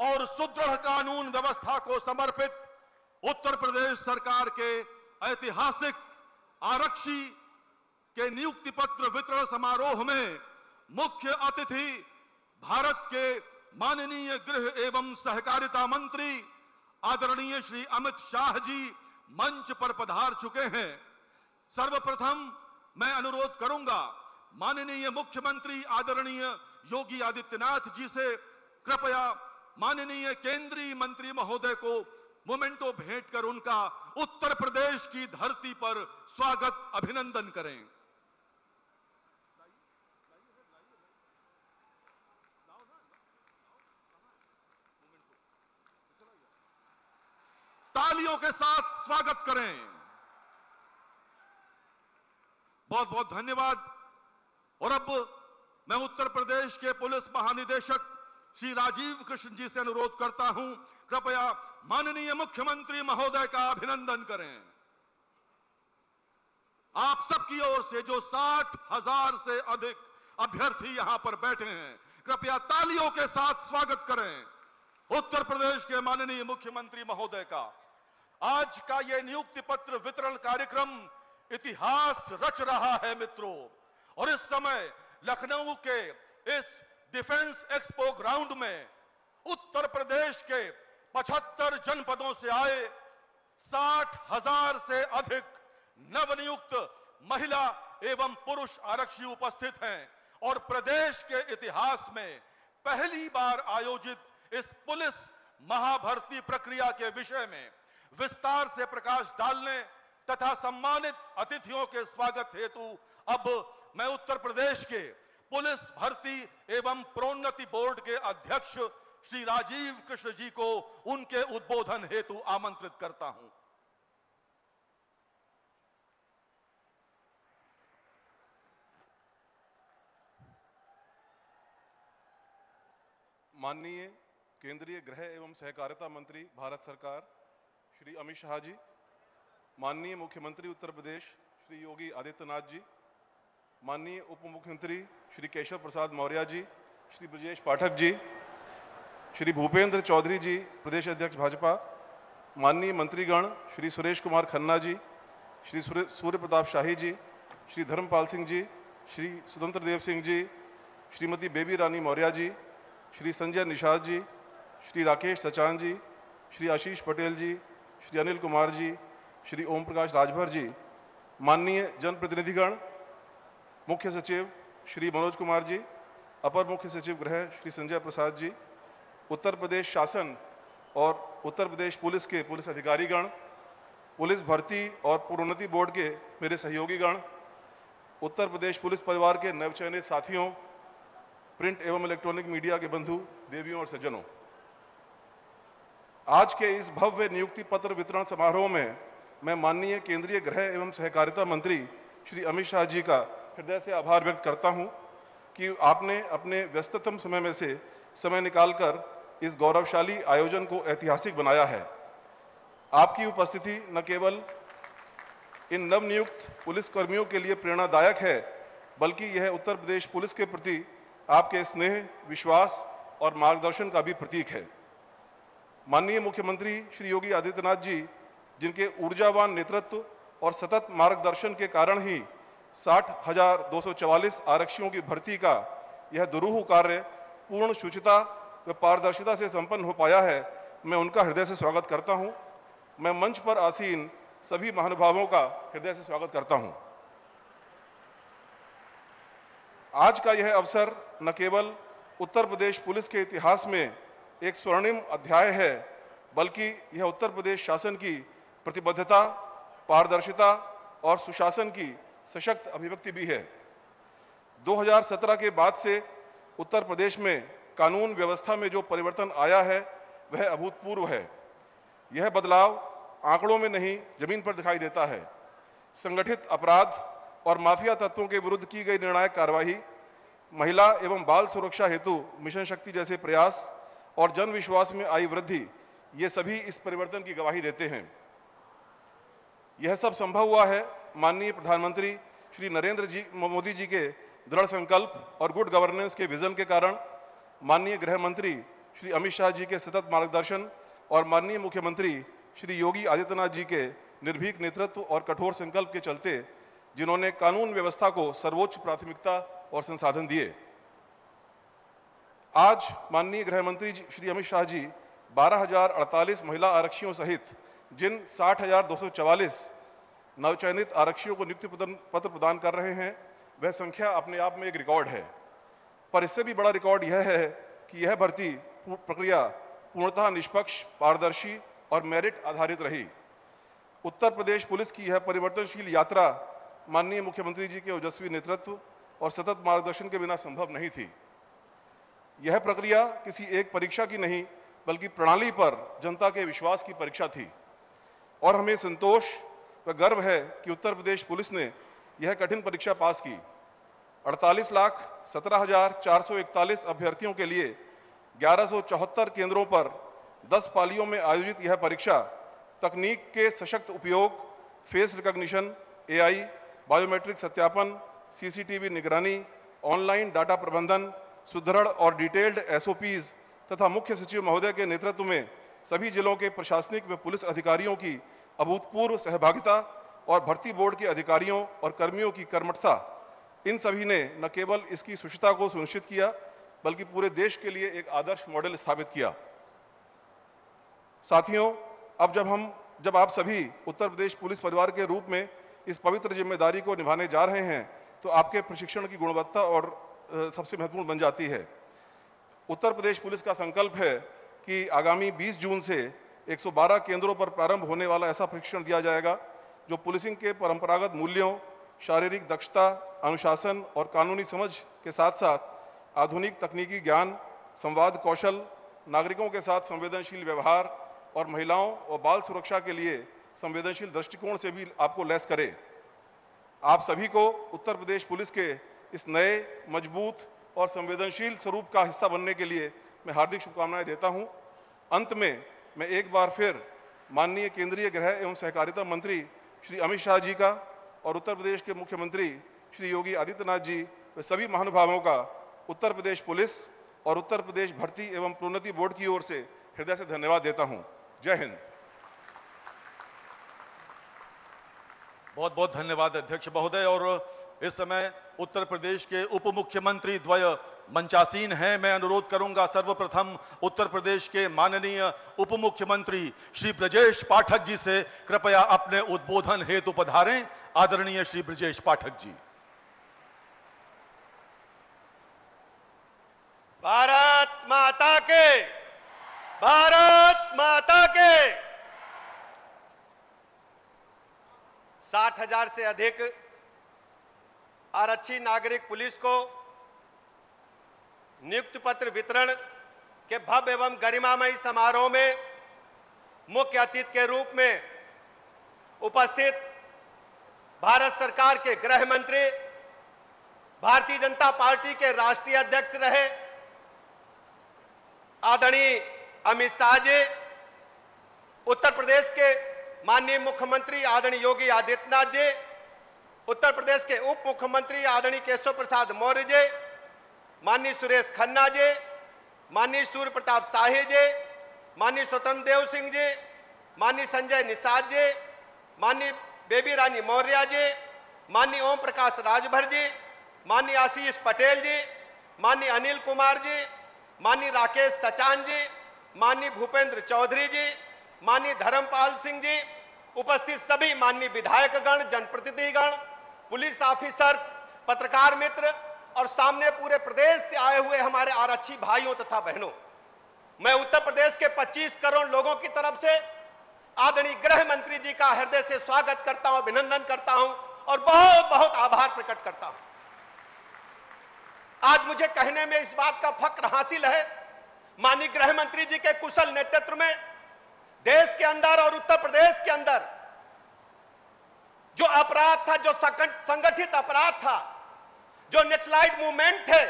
और सुदृढ़ कानून व्यवस्था को समर्पित उत्तर प्रदेश सरकार के ऐतिहासिक आरक्षी के नियुक्ति पत्र वितरण समारोह में मुख्य अतिथि भारत के माननीय गृह एवं सहकारिता मंत्री आदरणीय श्री अमित शाह जी मंच पर पधार चुके हैं। सर्वप्रथम मैं अनुरोध करूंगा माननीय मुख्यमंत्री आदरणीय योगी आदित्यनाथ जी से कृपया माननीय केंद्रीय मंत्री महोदय को मोमेंटो भेंट कर उनका उत्तर प्रदेश की धरती पर स्वागत अभिनंदन करें। तालियों के साथ स्वागत करें। बहुत बहुत धन्यवाद। और अब मैं उत्तर प्रदेश के पुलिस महानिदेशक श्री राजीव कृष्ण जी से अनुरोध करता हूं, कृपया माननीय मुख्यमंत्री महोदय का अभिनंदन करें। आप सबकी ओर से जो 60,000 से अधिक अभ्यर्थी यहां पर बैठे हैं, कृपया तालियों के साथ स्वागत करें उत्तर प्रदेश के माननीय मुख्यमंत्री महोदय का। आज का यह नियुक्ति पत्र वितरण कार्यक्रम इतिहास रच रहा है मित्रों। और इस समय लखनऊ के इस डिफेंस एक्सपो ग्राउंड में उत्तर प्रदेश के 75 जनपदों से आए 60,000 से अधिक नवनियुक्त महिला एवं पुरुष आरक्षी उपस्थित हैं। और प्रदेश के इतिहास में पहली बार आयोजित इस पुलिस महाभर्ती प्रक्रिया के विषय में विस्तार से प्रकाश डालने तथा सम्मानित अतिथियों के स्वागत हेतु अब मैं उत्तर प्रदेश के पुलिस भर्ती एवं प्रोन्नति बोर्ड के अध्यक्ष श्री राजीव कृष्ण जी को उनके उद्बोधन हेतु आमंत्रित करता हूं। माननीय केंद्रीय गृह एवं सहकारिता मंत्री भारत सरकार श्री अमित शाह जी, माननीय मुख्यमंत्री उत्तर प्रदेश श्री योगी आदित्यनाथ जी, माननीय उप मुख्यमंत्री श्री केशव प्रसाद मौर्य जी, श्री ब्रजेश पाठक जी, श्री भूपेंद्र चौधरी जी प्रदेश अध्यक्ष भाजपा, माननीय मंत्रीगण श्री सुरेश कुमार खन्ना जी, श्री सूर्य प्रताप शाही जी, श्री धर्मपाल सिंह जी, श्री स्वतंत्र देव सिंह जी, श्रीमती बेबी रानी मौर्य जी, श्री संजय निषाद जी, श्री राकेश सचान जी, श्री आशीष पटेल जी, श्री अनिल कुमार जी, श्री ओम प्रकाश राजभर जी, माननीय जनप्रतिनिधिगण, मुख्य सचिव श्री मनोज कुमार जी, अपर मुख्य सचिव गृह श्री संजय प्रसाद जी, उत्तर प्रदेश शासन और उत्तर प्रदेश पुलिस के पुलिस अधिकारीगण, पुलिस भर्ती और प्रोन्नति बोर्ड के मेरे सहयोगीगण, उत्तर प्रदेश पुलिस परिवार के नवचयनित साथियों, प्रिंट एवं इलेक्ट्रॉनिक मीडिया के बंधु, देवियों और सज्जनों, आज के इस भव्य नियुक्ति पत्र वितरण समारोह में मैं माननीय केंद्रीय गृह एवं सहकारिता मंत्री श्री अमित शाह जी का हृदय से आभार व्यक्त करता हूं कि आपने अपने व्यस्ततम समय में से समय निकालकर इस गौरवशाली आयोजन को ऐतिहासिक बनाया है। आपकी उपस्थिति न केवल इन नवनियुक्त पुलिसकर्मियों के लिए प्रेरणादायक है, बल्कि यह उत्तर प्रदेश पुलिस के प्रति आपके स्नेह, विश्वास और मार्गदर्शन का भी प्रतीक है। माननीय मुख्यमंत्री श्री योगी आदित्यनाथ जी, जिनके ऊर्जावान नेतृत्व और सतत मार्गदर्शन के कारण ही 60,244 आरक्षियों की भर्ती का यह दुरूह कार्य पूर्ण शुचिता व पारदर्शिता से संपन्न हो पाया है, मैं उनका हृदय से स्वागत करता हूं। मैं मंच पर आसीन सभी महानुभावों का हृदय से स्वागत करता हूं। आज का यह अवसर न केवल उत्तर प्रदेश पुलिस के इतिहास में एक स्वर्णिम अध्याय है, बल्कि यह उत्तर प्रदेश शासन की प्रतिबद्धता, पारदर्शिता और सुशासन की सशक्त अभिव्यक्ति भी है। 2017 के बाद से उत्तर प्रदेश में कानून व्यवस्था में जो परिवर्तन आया है वह अभूतपूर्व है। यह बदलाव आंकड़ों में नहीं, जमीन पर दिखाई देता है। संगठित अपराध और माफिया तत्वों के विरुद्ध की गई निर्णायक कार्रवाई, महिला एवं बाल सुरक्षा हेतु मिशन शक्ति जैसे प्रयास और जन विश्वास में आई वृद्धि, ये सभी इस परिवर्तन की गवाही देते हैं। यह सब संभव हुआ है माननीय प्रधानमंत्री श्री नरेंद्र मोदी जी के दृढ़ संकल्प और गुड गवर्नेंस के विजन के कारण। माननीय गृह मंत्री श्री अमित शाह जी के सतत मार्गदर्शन और माननीय मुख्यमंत्री श्री योगी आदित्यनाथ जी के निर्भीक नेतृत्व और कठोर संकल्प के चलते जिन्होंने कानून व्यवस्था को सर्वोच्च प्राथमिकता और संसाधन दिए, आज माननीय गृह मंत्री श्री अमित शाह जी 12,048 महिला आरक्षियों सहित जिन 60,244 नवचयनित आरक्षियों को नियुक्ति पत्र प्रदान कर रहे हैं, वह संख्या अपने आप में एक रिकॉर्ड है। पर इससे भी बड़ा रिकॉर्ड यह है कि यह भर्ती प्रक्रिया पूर्णतः निष्पक्ष, पारदर्शी और मेरिट आधारित रही। उत्तर प्रदेश पुलिस की यह परिवर्तनशील यात्रा माननीय मुख्यमंत्री जी के ओजस्वी नेतृत्व और सतत मार्गदर्शन के बिना संभव नहीं थी। यह प्रक्रिया किसी एक परीक्षा की नहीं, बल्कि प्रणाली पर जनता के विश्वास की परीक्षा थी और हमें संतोष व गर्व है कि उत्तर प्रदेश पुलिस ने यह कठिन परीक्षा पास की। 48,17,441 अभ्यर्थियों के लिए 1174 केंद्रों पर 10 पालियों में आयोजित यह परीक्षा तकनीक के सशक्त उपयोग, फेस रिकॉग्निशन, एआई, बायोमेट्रिक सत्यापन, सीसीटीवी निगरानी, ऑनलाइन डाटा प्रबंधन, सुदृढ़ और डिटेल्ड एसओपीज तथा मुख्य सचिव महोदय के नेतृत्व में सभी जिलों के प्रशासनिक व पुलिस अधिकारियों की अभूतपूर्व सहभागिता और भर्ती बोर्ड के अधिकारियों और कर्मियों की कर्मठता, इन सभी ने न केवल इसकी सुचिता को सुनिश्चित किया, बल्कि पूरे देश के लिए एक आदर्श मॉडल स्थापित किया। साथियों, अब जब आप सभी उत्तर प्रदेश पुलिस परिवार के रूप में इस पवित्र जिम्मेदारी को निभाने जा रहे हैं, तो आपके प्रशिक्षण की गुणवत्ता और सबसे महत्वपूर्ण बन जाती है। उत्तर प्रदेश पुलिस का संकल्प है कि आगामी 20 जून से 112 केंद्रों पर प्रारंभ होने वाला ऐसा प्रशिक्षण दिया जाएगा जो पुलिसिंग के परंपरागत मूल्यों, शारीरिक दक्षता, अनुशासन और कानूनी समझ के साथ साथ आधुनिक तकनीकी ज्ञान, संवाद कौशल, नागरिकों के साथ संवेदनशील व्यवहार और महिलाओं और बाल सुरक्षा के लिए संवेदनशील दृष्टिकोण से भी आपको लैस करे। आप सभी को उत्तर प्रदेश पुलिस के इस नए, मजबूत और संवेदनशील स्वरूप का हिस्सा बनने के लिए मैं हार्दिक शुभकामनाएं देता हूं। अंत में मैं एक बार फिर माननीय केंद्रीय गृह एवं सहकारिता मंत्री श्री अमित शाह जी का और उत्तर प्रदेश के मुख्यमंत्री श्री योगी आदित्यनाथ जी व सभी महानुभावों का उत्तर प्रदेश पुलिस और उत्तर प्रदेश भर्ती एवं प्रोन्नति बोर्ड की ओर से हृदय से धन्यवाद देता हूं। जय हिंद। बहुत बहुत धन्यवाद अध्यक्ष महोदय। और इस समय उत्तर प्रदेश के उप मुख्यमंत्री द्वय मंचासीन हैं। मैं अनुरोध करूंगा सर्वप्रथम उत्तर प्रदेश के माननीय उप मुख्यमंत्री श्री ब्रजेश पाठक जी से कृपया अपने उद्बोधन हेतु पधारें। आदरणीय श्री ब्रजेश पाठक जी। भारत माता के, भारत माता के। 60,000 से अधिक आरक्षी नागरिक पुलिस को नियुक्ति पत्र वितरण के भव्य एवं गरिमामयी समारोह में मुख्य अतिथि के रूप में उपस्थित भारत सरकार के गृह मंत्री, भारतीय जनता पार्टी के राष्ट्रीय अध्यक्ष रहे आदरणीय अमित शाह जी, उत्तर प्रदेश के माननीय मुख्यमंत्री आदरणीय योगी आदित्यनाथ जी, उत्तर प्रदेश के उप मुख्यमंत्री आदरणीय केशव प्रसाद मौर्य जी, माननीय सुरेश खन्ना जी, माननीय सूर्य प्रताप शाही जी, माननीय स्वतंत्र देव सिंह जी, माननीय संजय निषाद जी, माननीय बेबी रानी मौर्य जी, माननीय ओम प्रकाश राजभर जी, माननीय आशीष पटेल जी, माननीय अनिल कुमार जी, माननीय राकेश सचान जी, माननीय भूपेंद्र चौधरी जी, माननीय धर्मपाल सिंह जी, उपस्थित सभी माननीय विधायकगण, जनप्रतिनिधिगण, पुलिस ऑफिसर्स, पत्रकार मित्र और सामने पूरे प्रदेश से आए हुए हमारे आरक्षी भाइयों तथा बहनों, मैं उत्तर प्रदेश के 25 करोड़ लोगों की तरफ से आदरणीय गृह मंत्री जी का हृदय से स्वागत करता हूं, अभिनंदन करता हूं और बहुत बहुत आभार प्रकट करता हूं। आज मुझे कहने में इस बात का फक्र हासिल है, माननीय गृह मंत्री जी के कुशल नेतृत्व में देश के अंदर और उत्तर प्रदेश के अंदर जो अपराध था, जो संगठित अपराध था, जो नेक्सलाइट मूवमेंट थे,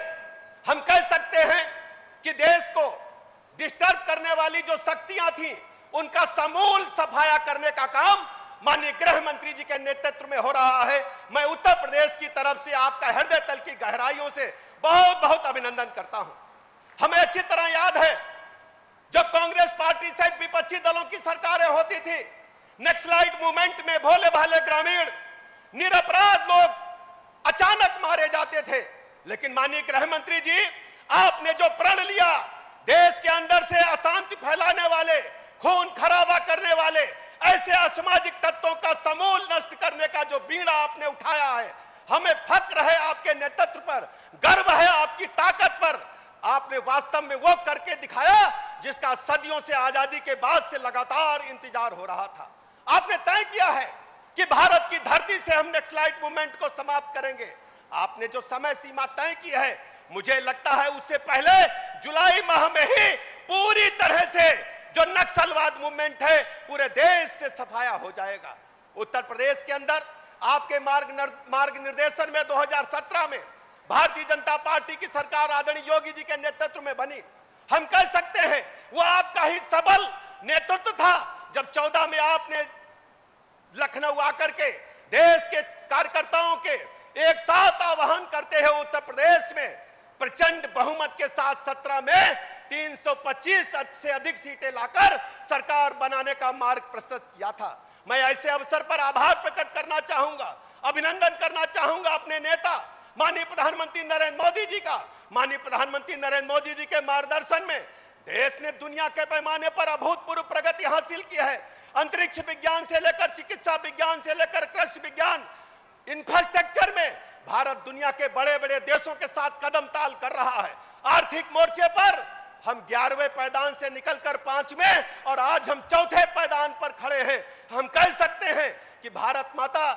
हम कह सकते हैं कि देश को डिस्टर्ब करने वाली जो शक्तियां थी, उनका समूल सफाया करने का काम माननीय गृह मंत्री जी के नेतृत्व में हो रहा है। मैं उत्तर प्रदेश की तरफ से आपका हृदय तल की गहराइयों से बहुत बहुत अभिनंदन करता हूं। हमें अच्छी तरह याद है जब कांग्रेस पार्टी सहित विपक्षी दलों की सरकारें होती थी, नक्सलाइट मूवमेंट में भोले भाले ग्रामीण निरपराध लोग अचानक मारे जाते थे। लेकिन माननीय गृह मंत्री जी, आपने जो प्रण लिया, देश के अंदर से अशांति फैलाने वाले, खून खराबा करने वाले ऐसे असामाजिक तत्वों का समूल नष्ट करने का जो बीड़ा आपने उठाया है, हमें फक्र है आपके नेतृत्व पर, गर्व है आपकी ताकत पर। आपने वास्तव में वो करके दिखाया जिसका सदियों से आजादी के बाद से लगातार इंतजार हो रहा था। आपने तय किया है कि भारत की धरती से हम नक्सलाइट मूवमेंट को समाप्त करेंगे। आपने जो समय सीमा तय की है, मुझे लगता है उससे पहले जुलाई माह में ही पूरी तरह से जो नक्सलवाद मूवमेंट है पूरे देश से सफाया हो जाएगा। उत्तर प्रदेश के अंदर आपके मार्ग निर्देशन में 2017 में भारतीय जनता पार्टी की सरकार आदरणीय योगी जी के नेतृत्व में बनी। हम कह सकते हैं वो आपका ही सबल नेतृत्व था जब 14 में आपने लखनऊ आकर के देश के कार्यकर्ताओं के एक साथ आह्वान करते हैं उत्तर प्रदेश में प्रचंड बहुमत के साथ 17 में 325 से अधिक सीटें लाकर सरकार बनाने का मार्ग प्रशस्त किया था। मैं ऐसे अवसर पर आभार प्रकट करना चाहूंगा, अभिनंदन करना चाहूंगा अपने नेता माननीय प्रधानमंत्री नरेंद्र मोदी जी का। माननीय प्रधानमंत्री नरेंद्र मोदी जी के मार्गदर्शन में देश ने दुनिया के पैमाने पर अभूतपूर्व प्रगति हासिल की है। अंतरिक्ष विज्ञान से लेकर चिकित्सा विज्ञान से लेकर कृषि विज्ञान, इंफ्रास्ट्रक्चर में भारत दुनिया के बड़े बड़े देशों के साथ कदम ताल कर रहा है। आर्थिक मोर्चे पर हम 11वें पायदान से निकलकर 5वें और आज हम 4थे पायदान पर खड़े हैं। हम कह सकते हैं कि भारत माता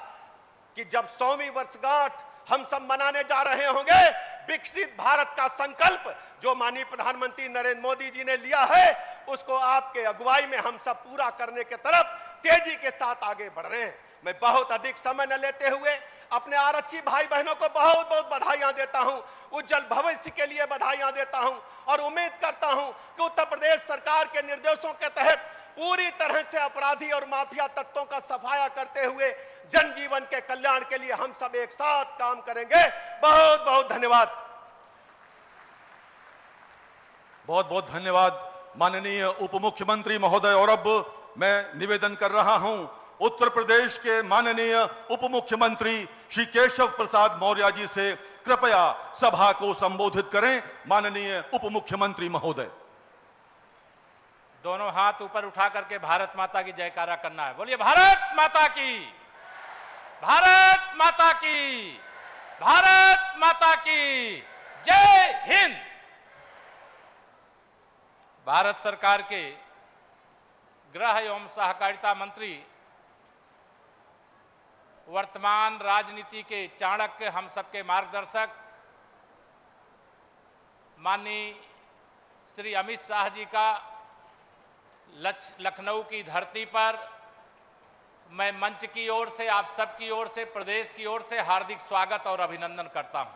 की जब 100वीं वर्षगांठ हम सब मनाने जा रहे होंगे, विकसित भारत का संकल्प जो माननीय प्रधानमंत्री नरेंद्र मोदी जी ने लिया है, उसको आपके अगुवाई में हम सब पूरा करने के तरफ तेजी के साथ आगे बढ़ रहे हैं। मैं बहुत अधिक समय न लेते हुए अपने आरक्षी भाई बहनों को बहुत बहुत बधाइयां देता हूं, उज्जवल भविष्य के लिए बधाइयां देता हूं और उम्मीद करता हूं कि उत्तर प्रदेश सरकार के निर्देशों के तहत पूरी तरह से अपराधी और माफिया तत्वों का सफाया करते हुए जनजीवन के कल्याण के लिए हम सब एक साथ काम करेंगे। बहुत बहुत धन्यवाद। बहुत बहुत धन्यवाद माननीय उप मुख्यमंत्री महोदय। और अब मैं निवेदन कर रहा हूं उत्तर प्रदेश के माननीय उप मुख्यमंत्री श्री केशव प्रसाद मौर्य जी से कृपया सभा को संबोधित करें। माननीय उप मुख्यमंत्री महोदय। दोनों हाथ ऊपर उठा करके भारत माता की जयकारा करना है। बोलिए भारत माता की, भारत माता की, भारत माता की जय हिंद। भारत सरकार के गृह एवं सहकारिता मंत्री, वर्तमान राजनीति के चाणक्य, हम सबके मार्गदर्शक माननीय श्री अमित शाह जी का लखनऊ की धरती पर मैं मंच की ओर से, आप सबकी ओर से, प्रदेश की ओर से हार्दिक स्वागत और अभिनंदन करता हूं।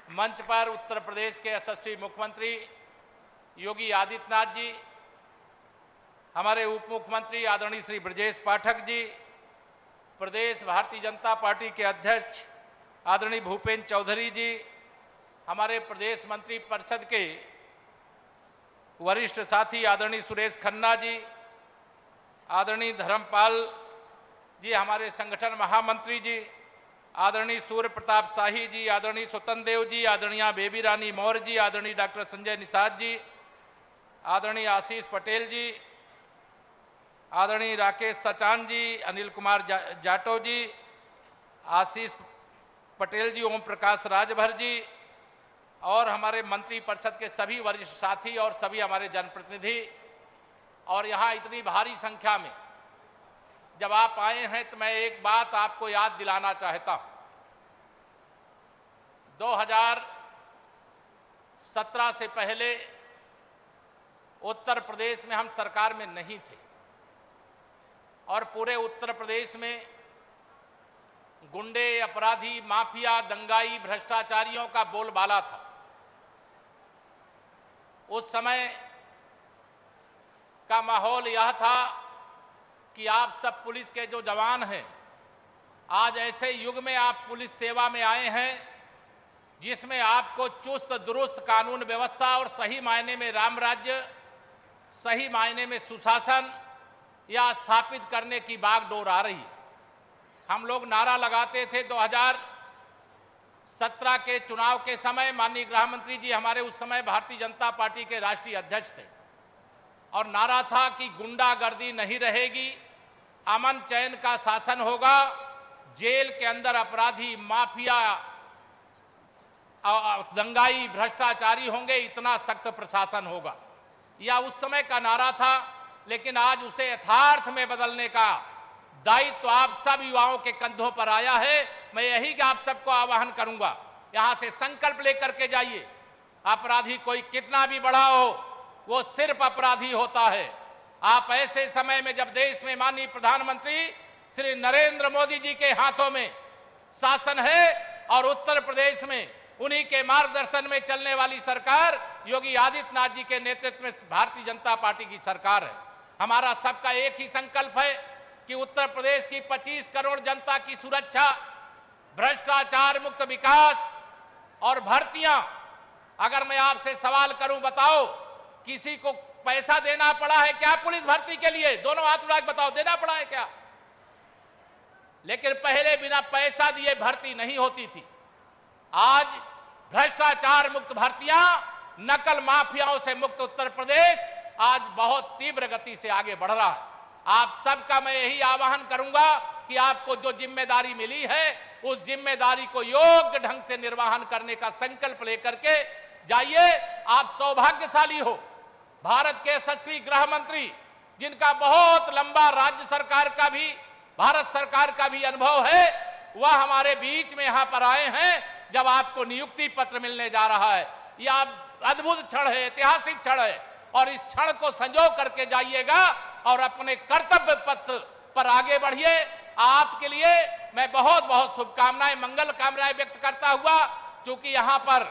मंच पर उत्तर प्रदेश के यशस्वी मुख्यमंत्री योगी आदित्यनाथ जी, हमारे उप मुख्यमंत्री आदरणीय श्री ब्रजेश पाठक जी, प्रदेश भारतीय जनता पार्टी के अध्यक्ष आदरणीय भूपेंद्र चौधरी जी, हमारे प्रदेश मंत्री परिषद के वरिष्ठ साथी आदरणीय सुरेश खन्ना जी, आदरणीय धर्मपाल जी, हमारे संगठन महामंत्री जी, आदरणीय सूर्य प्रताप शाही जी, आदरणीय स्वतंत्र देव जी, आदरणीय बेबी रानी मौर्य जी, आदरणीय डॉक्टर संजय निषाद जी, आदरणीय आशीष पटेल जी, आदरणीय राकेश सचान जी, अनिल कुमार जाटव जी, आशीष पटेल जी, ओम प्रकाश राजभर जी और हमारे मंत्री परिषद के सभी वरिष्ठ साथी और सभी हमारे जनप्रतिनिधि। और यहां इतनी भारी संख्या में जब आप आए हैं तो मैं एक बात आपको याद दिलाना चाहता हूं। 2017 से पहले उत्तर प्रदेश में हम सरकार में नहीं थे और पूरे उत्तर प्रदेश में गुंडे, अपराधी, माफिया, दंगाई, भ्रष्टाचारियों का बोलबाला था। उस समय का माहौल यह था कि आप सब पुलिस के जो जवान हैं, आज ऐसे युग में आप पुलिस सेवा में आए हैं जिसमें आपको चुस्त दुरुस्त कानून व्यवस्था और सही मायने में राम राज्य, सही मायने में सुशासन या स्थापित करने की बागडोर आ रही है। हम लोग नारा लगाते थे 2017 के चुनाव के समय, माननीय गृह मंत्री जी हमारे उस समय भारतीय जनता पार्टी के राष्ट्रीय अध्यक्ष थे, और नारा था कि गुंडागर्दी नहीं रहेगी, अमन चैन का शासन होगा, जेल के अंदर अपराधी, माफिया, दंगाई, भ्रष्टाचारी होंगे, इतना सख्त प्रशासन होगा। यह उस समय का नारा था, लेकिन आज उसे यथार्थ में बदलने का दायित्व आप सब युवाओं के कंधों पर आया है। मैं यही आप सबको आह्वान करूंगा, यहां से संकल्प लेकर के जाइए। अपराधी कोई कितना भी बड़ा हो, वो सिर्फ अपराधी होता है। आप ऐसे समय में जब देश में माननीय प्रधानमंत्री श्री नरेंद्र मोदी जी के हाथों में शासन है और उत्तर प्रदेश में उन्हीं के मार्गदर्शन में चलने वाली सरकार योगी आदित्यनाथ जी के नेतृत्व में भारतीय जनता पार्टी की सरकार है। हमारा सबका एक ही संकल्प है कि उत्तर प्रदेश की 25 करोड़ जनता की सुरक्षा, भ्रष्टाचार मुक्त विकास और भर्तियां। अगर मैं आपसे सवाल करूं, बताओ किसी को पैसा देना पड़ा है क्या पुलिस भर्ती के लिए? दोनों हाथ उठा के बताओ, देना पड़ा है क्या? लेकिन पहले बिना पैसा दिए भर्ती नहीं होती थी। आज भ्रष्टाचार मुक्त भर्तियां, नकल माफियाओं से मुक्त उत्तर प्रदेश आज बहुत तीव्र गति से आगे बढ़ रहा है। आप सबका मैं यही आह्वान करूंगा कि आपको जो जिम्मेदारी मिली है, उस जिम्मेदारी को योग्य ढंग से निर्वहन करने का संकल्प लेकर के जाइए। आप सौभाग्यशाली हो, भारत के यशस्वी गृह मंत्री, जिनका बहुत लंबा राज्य सरकार का भी, भारत सरकार का भी अनुभव है, वह हमारे बीच में यहां पर आए हैं जब आपको नियुक्ति पत्र मिलने जा रहा है। यह अद्भुत क्षण है, ऐतिहासिक क्षण है, और इस क्षण को संजो करके जाइएगा और अपने कर्तव्य पथ पर आगे बढ़िए। आपके लिए मैं बहुत बहुत शुभकामनाएं, मंगल कामनाएं व्यक्त करता हुआ, क्योंकि यहां पर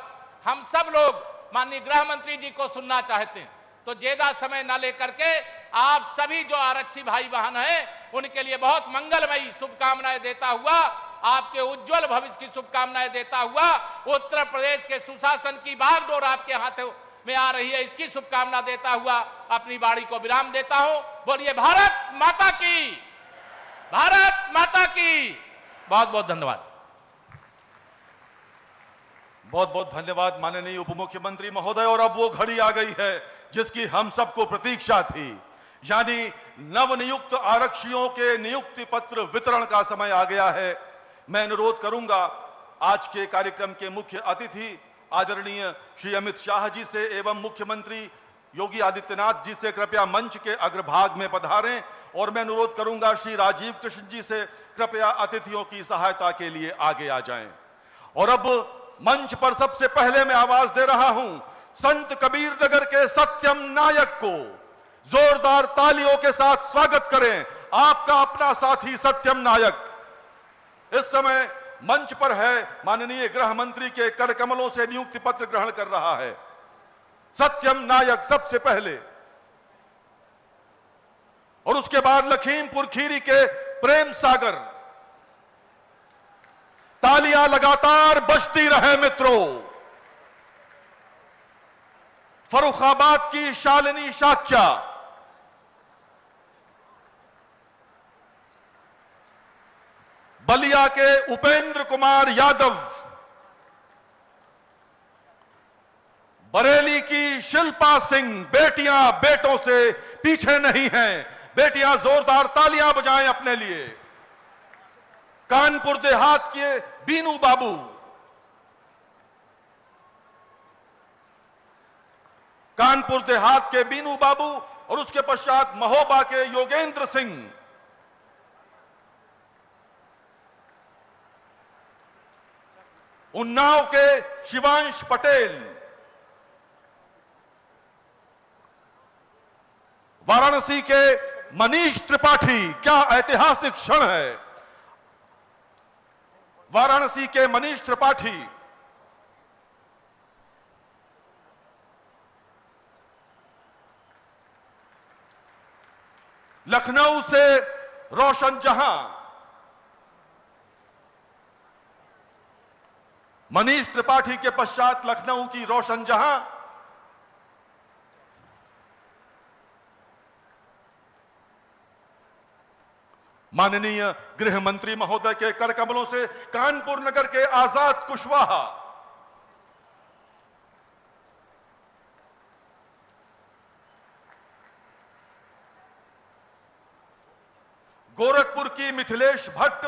हम सब लोग माननीय गृह मंत्री जी को सुनना चाहते हैं, तो ज्यादा समय न लेकर के आप सभी जो आरक्षी भाई बहन हैं, उनके लिए बहुत मंगलमयी शुभकामनाएं देता हुआ, आपके उज्जवल भविष्य की शुभकामनाएं देता हुआ, उत्तर प्रदेश के सुशासन की बागडोर आपके हाथों में आ रही है, इसकी शुभकामना देता हुआ अपनी वाणी को विराम देता हूं। बोलिए भारत माता की, भारत माता की। बहुत बहुत धन्यवाद। बहुत बहुत धन्यवाद माननीय उप मुख्यमंत्री महोदय। और अब वो घड़ी आ गई है जिसकी हम सबको प्रतीक्षा थी, यानी नवनियुक्त आरक्षियों के नियुक्ति पत्र वितरण का समय आ गया है। मैं अनुरोध करूंगा आज के कार्यक्रम के मुख्य अतिथि आदरणीय श्री अमित शाह जी से एवं मुख्यमंत्री योगी आदित्यनाथ जी से कृपया मंच के अग्रभाग में पधारें, और मैं अनुरोध करूंगा श्री राजीव कृष्ण जी से कृपया अतिथियों की सहायता के लिए आगे आ जाएं। और अब मंच पर सबसे पहले मैं आवाज दे रहा हूं संत कबीर नगर के सत्यम नायक को। जोरदार तालियों के साथ स्वागत करें आपका अपना साथी सत्यम नायक। इस समय मंच पर है माननीय गृह मंत्री के कर कमलों से नियुक्ति पत्र ग्रहण कर रहा है सत्यम नायक सबसे पहले, और उसके बाद लखीमपुर खीरी के प्रेम सागर। तालियां लगातार बजती रहे मित्रों। फर्रुखाबाद की शालिनी शाक्या, बलिया के उपेंद्र कुमार यादव, बरेली की शिल्पा सिंह। बेटियां बेटों से पीछे नहीं हैं, बेटियां जोरदार तालियां बजाएं अपने लिए। कानपुर देहात के बीनू बाबू, कानपुर देहात के बीनू बाबू, और उसके पश्चात महोबा के योगेंद्र सिंह। उन्नाव के शिवांश पटेल, वाराणसी के मनीष त्रिपाठी। क्या ऐतिहासिक क्षण है, वाराणसी के मनीष त्रिपाठी। लखनऊ से रोशन जहां, मनीष त्रिपाठी के पश्चात लखनऊ की रोशन जहां, माननीय गृह मंत्री महोदय के कर कमलों से कानपुर नगर के आजाद कुशवाहा, गोरखपुर की मिथिलेश भट्ट,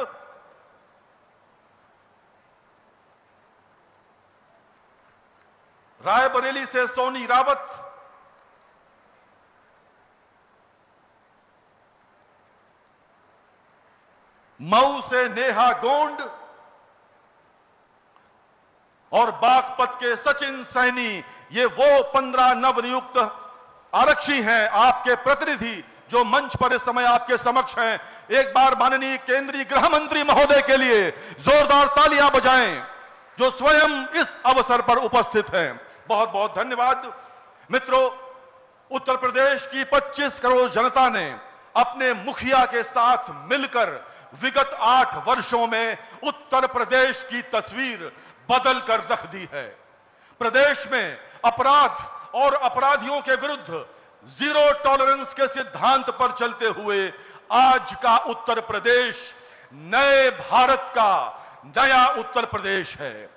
रायबरेली से सोनी रावत, मऊ से नेहा गोंड और बागपत के सचिन सैनी, ये वो 15 नवनियुक्त आरक्षी हैं, आपके प्रतिनिधि जो मंच पर इस समय आपके समक्ष हैं। एक बार माननीय केंद्रीय गृह मंत्री महोदय के लिए जोरदार तालियां बजाएं, जो स्वयं इस अवसर पर उपस्थित हैं। बहुत बहुत धन्यवाद। मित्रों, उत्तर प्रदेश की 25 करोड़ जनता ने अपने मुखिया के साथ मिलकर विगत 8 वर्षों में उत्तर प्रदेश की तस्वीर बदल कर रख दी है। प्रदेश में अपराध और अपराधियों के विरुद्ध जीरो टॉलरेंस के सिद्धांत पर चलते हुए आज का उत्तर प्रदेश नए भारत का नया उत्तर प्रदेश है।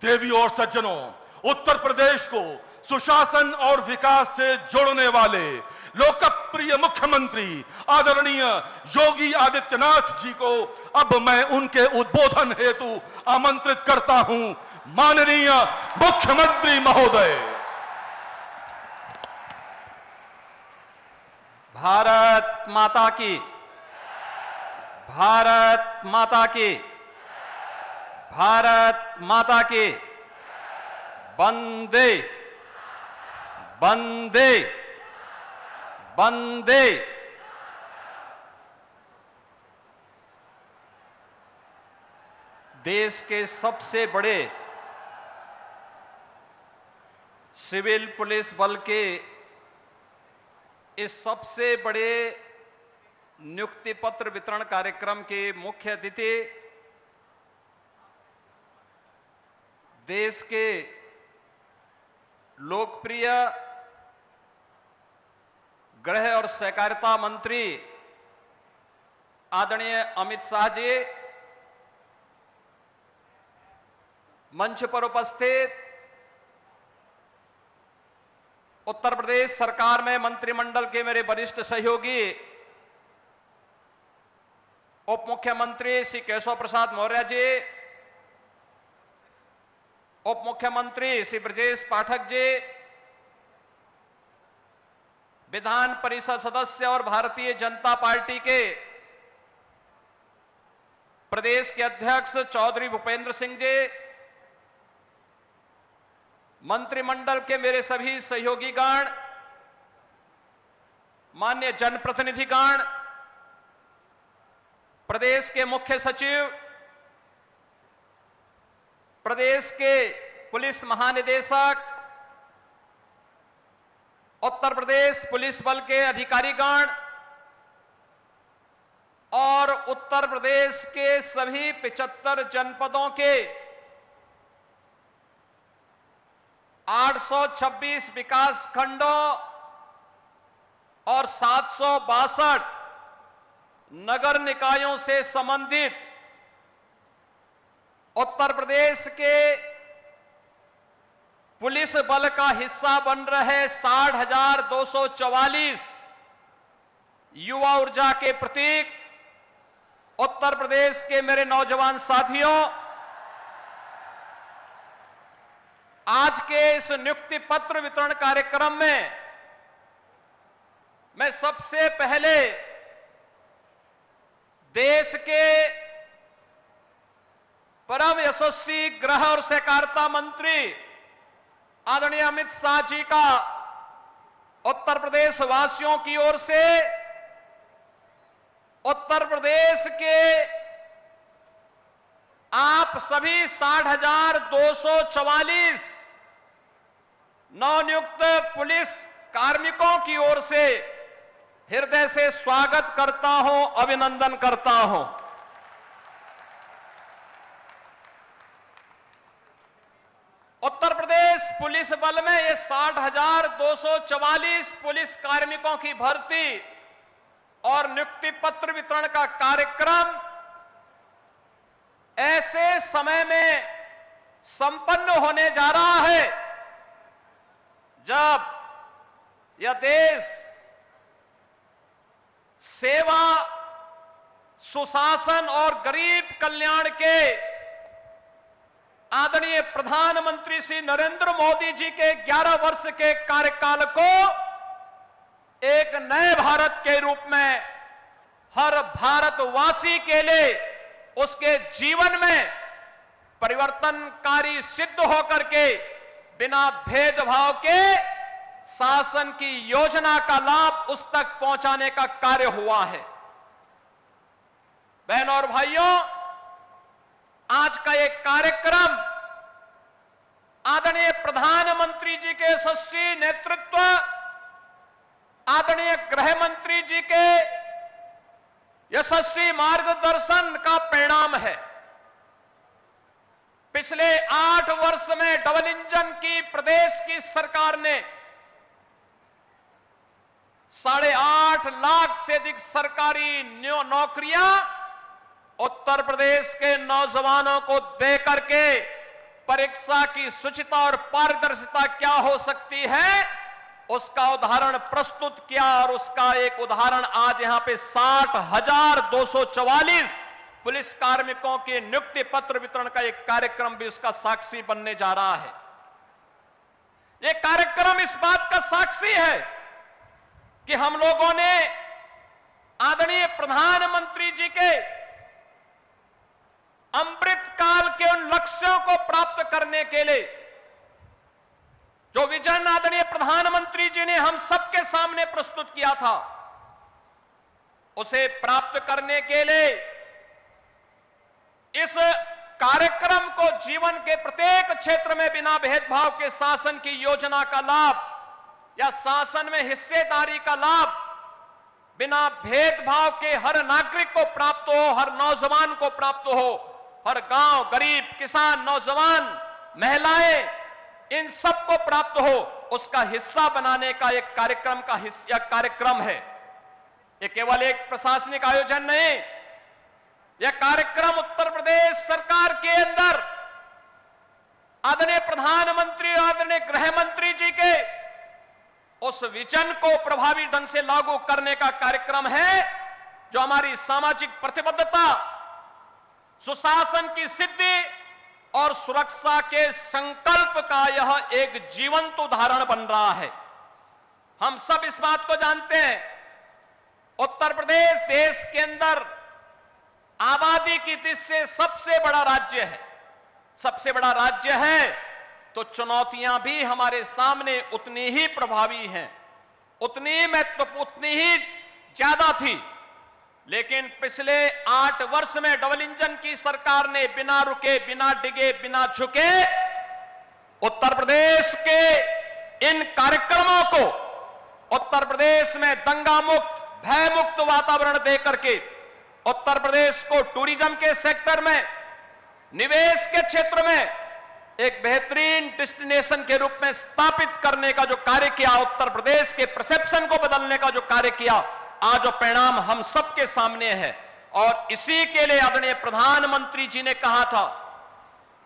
देवियों और सज्जनों, उत्तर प्रदेश को सुशासन और विकास से जोड़ने वाले लोकप्रिय मुख्यमंत्री आदरणीय योगी आदित्यनाथ जी को अब मैं उनके उद्बोधन हेतु आमंत्रित करता हूं। माननीय मुख्यमंत्री महोदय। भारत माता की, भारत माता की, भारत माता की। वंदे वंदे वंदे। देश के सबसे बड़े सिविल पुलिस बल के इस सबसे बड़े नियुक्ति पत्र वितरण कार्यक्रम के मुख्य अतिथि देश के लोकप्रिय गृह और सहकारिता मंत्री आदरणीय अमित शाह जी, मंच पर उपस्थित उत्तर प्रदेश सरकार में मंत्रिमंडल के मेरे वरिष्ठ सहयोगी उप मुख्यमंत्री श्री केशव प्रसाद मौर्य जी, उप मुख्यमंत्री श्री ब्रजेश पाठक जी, विधान परिषद सदस्य और भारतीय जनता पार्टी के प्रदेश के अध्यक्ष चौधरी भूपेंद्र सिंह जी, मंत्रिमंडल के मेरे सभी सहयोगीगण, माननीय जनप्रतिनिधिगण, प्रदेश के मुख्य सचिव, प्रदेश के पुलिस महानिदेशक, उत्तर प्रदेश पुलिस बल के अधिकारीगण और उत्तर प्रदेश के सभी 75 जनपदों के 826 विकास खंडों और 762 नगर निकायों से संबंधित उत्तर प्रदेश के पुलिस बल का हिस्सा बन रहे 60,244 युवा ऊर्जा के प्रतीक उत्तर प्रदेश के मेरे नौजवान साथियों, आज के इस नियुक्ति पत्र वितरण कार्यक्रम में मैं सबसे पहले देश के परम यशस्वी गृह और सहकारिता मंत्री आदरणीय अमित शाह जी का उत्तर प्रदेश वासियों की ओर से उत्तर प्रदेश के आप सभी 60,244 नवनियुक्त पुलिस कार्मिकों की ओर से हृदय से स्वागत करता हूं, अभिनंदन करता हूं। उत्तर प्रदेश पुलिस बल में ये 60,244 पुलिस कार्मिकों की भर्ती और नियुक्ति पत्र वितरण का कार्यक्रम ऐसे समय में संपन्न होने जा रहा है जब यह देश सेवा, सुशासन और गरीब कल्याण के आदरणीय प्रधानमंत्री श्री नरेंद्र मोदी जी के 11 वर्ष के कार्यकाल को एक नए भारत के रूप में हर भारतवासी के लिए उसके जीवन में परिवर्तनकारी सिद्ध होकर के बिना भेदभाव के शासन की योजना का लाभ उस तक पहुंचाने का कार्य हुआ है। बहनों और भाइयों, आज का एक कार्यक्रम आदरणीय प्रधानमंत्री जी के यशस्वी नेतृत्व, आदरणीय गृह मंत्री जी के यशस्वी मार्गदर्शन का परिणाम है। पिछले 8 वर्ष में डबल इंजन की प्रदेश की सरकार ने 8.5 लाख से अधिक सरकारी नौकरियां उत्तर प्रदेश के नौजवानों को दे करके परीक्षा की शुचिता और पारदर्शिता क्या हो सकती है उसका उदाहरण प्रस्तुत किया। और उसका एक उदाहरण आज यहां पे 60,244 पुलिस कार्मिकों के नियुक्ति पत्र वितरण का एक कार्यक्रम भी उसका साक्षी बनने जा रहा है। यह कार्यक्रम इस बात का साक्षी है कि हम लोगों ने आदरणीय प्रधानमंत्री जी के अमृत काल के उन लक्ष्यों को प्राप्त करने के लिए जो विजन आदरणीय प्रधानमंत्री जी ने हम सबके सामने प्रस्तुत किया था, उसे प्राप्त करने के लिए इस कार्यक्रम को जीवन के प्रत्येक क्षेत्र में बिना भेदभाव के शासन की योजना का लाभ या शासन में हिस्सेदारी का लाभ बिना भेदभाव के हर नागरिक को प्राप्त हो, हर नौजवान को प्राप्त हो, हर गांव, गरीब, किसान, नौजवान, महिलाएं, इन सबको प्राप्त हो, उसका हिस्सा बनाने का एक कार्यक्रम का हिस्सा कार्यक्रम है। यह केवल एक प्रशासनिक आयोजन नहीं, यह कार्यक्रम उत्तर प्रदेश सरकार के अंदर आदरणीय प्रधानमंत्री, आदरणीय गृह मंत्री जी के उस विजन को प्रभावी ढंग से लागू करने का कार्यक्रम है, जो हमारी सामाजिक प्रतिबद्धता, सुशासन की सिद्धि और सुरक्षा के संकल्प का यह एक जीवंत उदाहरण बन रहा है। हम सब इस बात को जानते हैं, उत्तर प्रदेश देश के अंदर आबादी की दृष्टि से सबसे बड़ा राज्य है। सबसे बड़ा राज्य है तो चुनौतियां भी हमारे सामने उतनी ही प्रभावी हैं, उतनी महत्वपूर्ण, उतनी ही ज्यादा थी। लेकिन पिछले 8 वर्ष में डबल इंजन की सरकार ने बिना रुके, बिना डिगे, बिना झुके उत्तर प्रदेश के इन कार्यक्रमों को उत्तर प्रदेश में दंगा मुक्त, भय मुक्त वातावरण देकर के उत्तर प्रदेश को टूरिज्म के सेक्टर में, निवेश के क्षेत्र में एक बेहतरीन डेस्टिनेशन के रूप में स्थापित करने का जो कार्य किया, उत्तर प्रदेश के परसेप्शन को बदलने का जो कार्य किया, आज वो परिणाम हम सबके सामने है। और इसी के लिए आदरणीय प्रधानमंत्री जी ने कहा था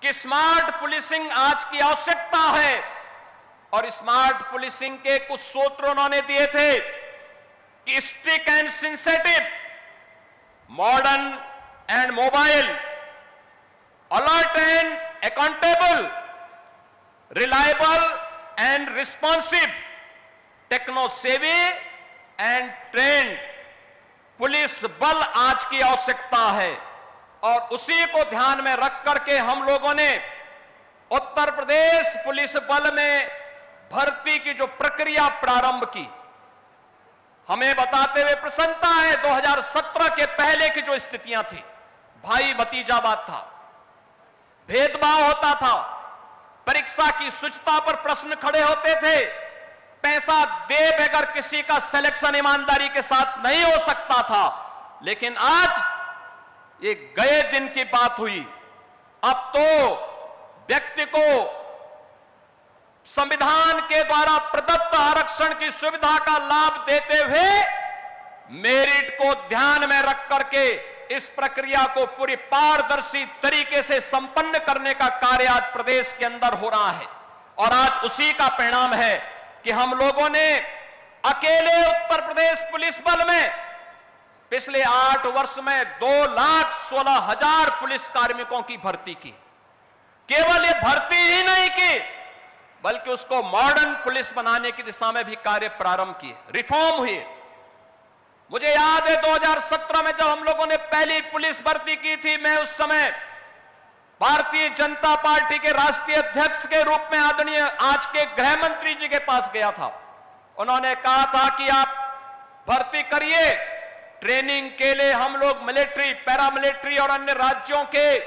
कि स्मार्ट पुलिसिंग आज की आवश्यकता है। और स्मार्ट पुलिसिंग के कुछ सूत्र उन्होंने दिए थे कि strict and sensitive, modern and mobile, alert and accountable, reliable and responsive, techno savvy and trained police बल आज की आवश्यकता है। और उसी को ध्यान में रख करके हम लोगों ने उत्तर प्रदेश पुलिस बल में भर्ती की जो प्रक्रिया प्रारंभ की, हमें बताते हुए प्रसन्नता है 2017 के पहले की जो स्थितियां थी, भाई भतीजावाद था, भेदभाव होता था, परीक्षा की शुचिता पर प्रश्न खड़े होते थे, पैसा दे बगैर किसी का सिलेक्शन ईमानदारी के साथ नहीं हो सकता था। लेकिन आज ये गए दिन की बात हुई, अब तो व्यक्ति को संविधान के द्वारा प्रदत्त आरक्षण की सुविधा का लाभ देते हुए मेरिट को ध्यान में रख करके इस प्रक्रिया को पूरी पारदर्शी तरीके से संपन्न करने का कार्य आज प्रदेश के अंदर हो रहा है। और आज उसी का परिणाम है कि हम लोगों ने अकेले उत्तर प्रदेश पुलिस बल में पिछले 8 वर्ष में 2,16,000 पुलिस कार्मिकों की भर्ती की। केवल ये भर्ती ही नहीं की, बल्कि उसको मॉडर्न पुलिस बनाने की दिशा में भी कार्य प्रारंभ किए, रिफॉर्म हुए। मुझे याद है 2017 में जब हम लोगों ने पहली पुलिस भर्ती की थी, मैं उस समय भारतीय जनता पार्टी के राष्ट्रीय अध्यक्ष के रूप में आदरणीय आज के गृह मंत्री जी के पास गया था। उन्होंने कहा था कि आप भर्ती करिए, ट्रेनिंग के लिए हम लोग मिलिट्री, पैरामिलिट्री और अन्य राज्यों के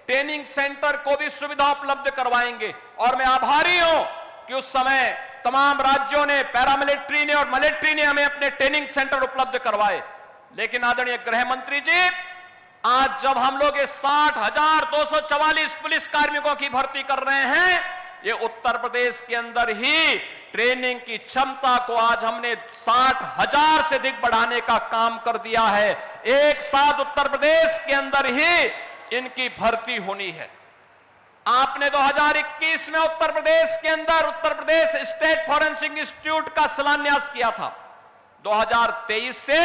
ट्रेनिंग सेंटर को भी सुविधा उपलब्ध करवाएंगे। और मैं आभारी हूं कि उस समय तमाम राज्यों ने, पैरामिलिट्री ने और मिलिट्री ने हमें अपने ट्रेनिंग सेंटर उपलब्ध करवाए। लेकिन आदरणीय गृह मंत्री जी, आज जब हम लोग 60,244 पुलिस कार्मिकों की भर्ती कर रहे हैं, ये उत्तर प्रदेश के अंदर ही ट्रेनिंग की क्षमता को आज हमने 60,000 से अधिक बढ़ाने का काम कर दिया है। एक साथ उत्तर प्रदेश के अंदर ही इनकी भर्ती होनी है। आपने 2021 में उत्तर प्रदेश के अंदर उत्तर प्रदेश स्टेट फॉरेंसिक इंस्टीट्यूट का शिलान्यास किया था। 2023 से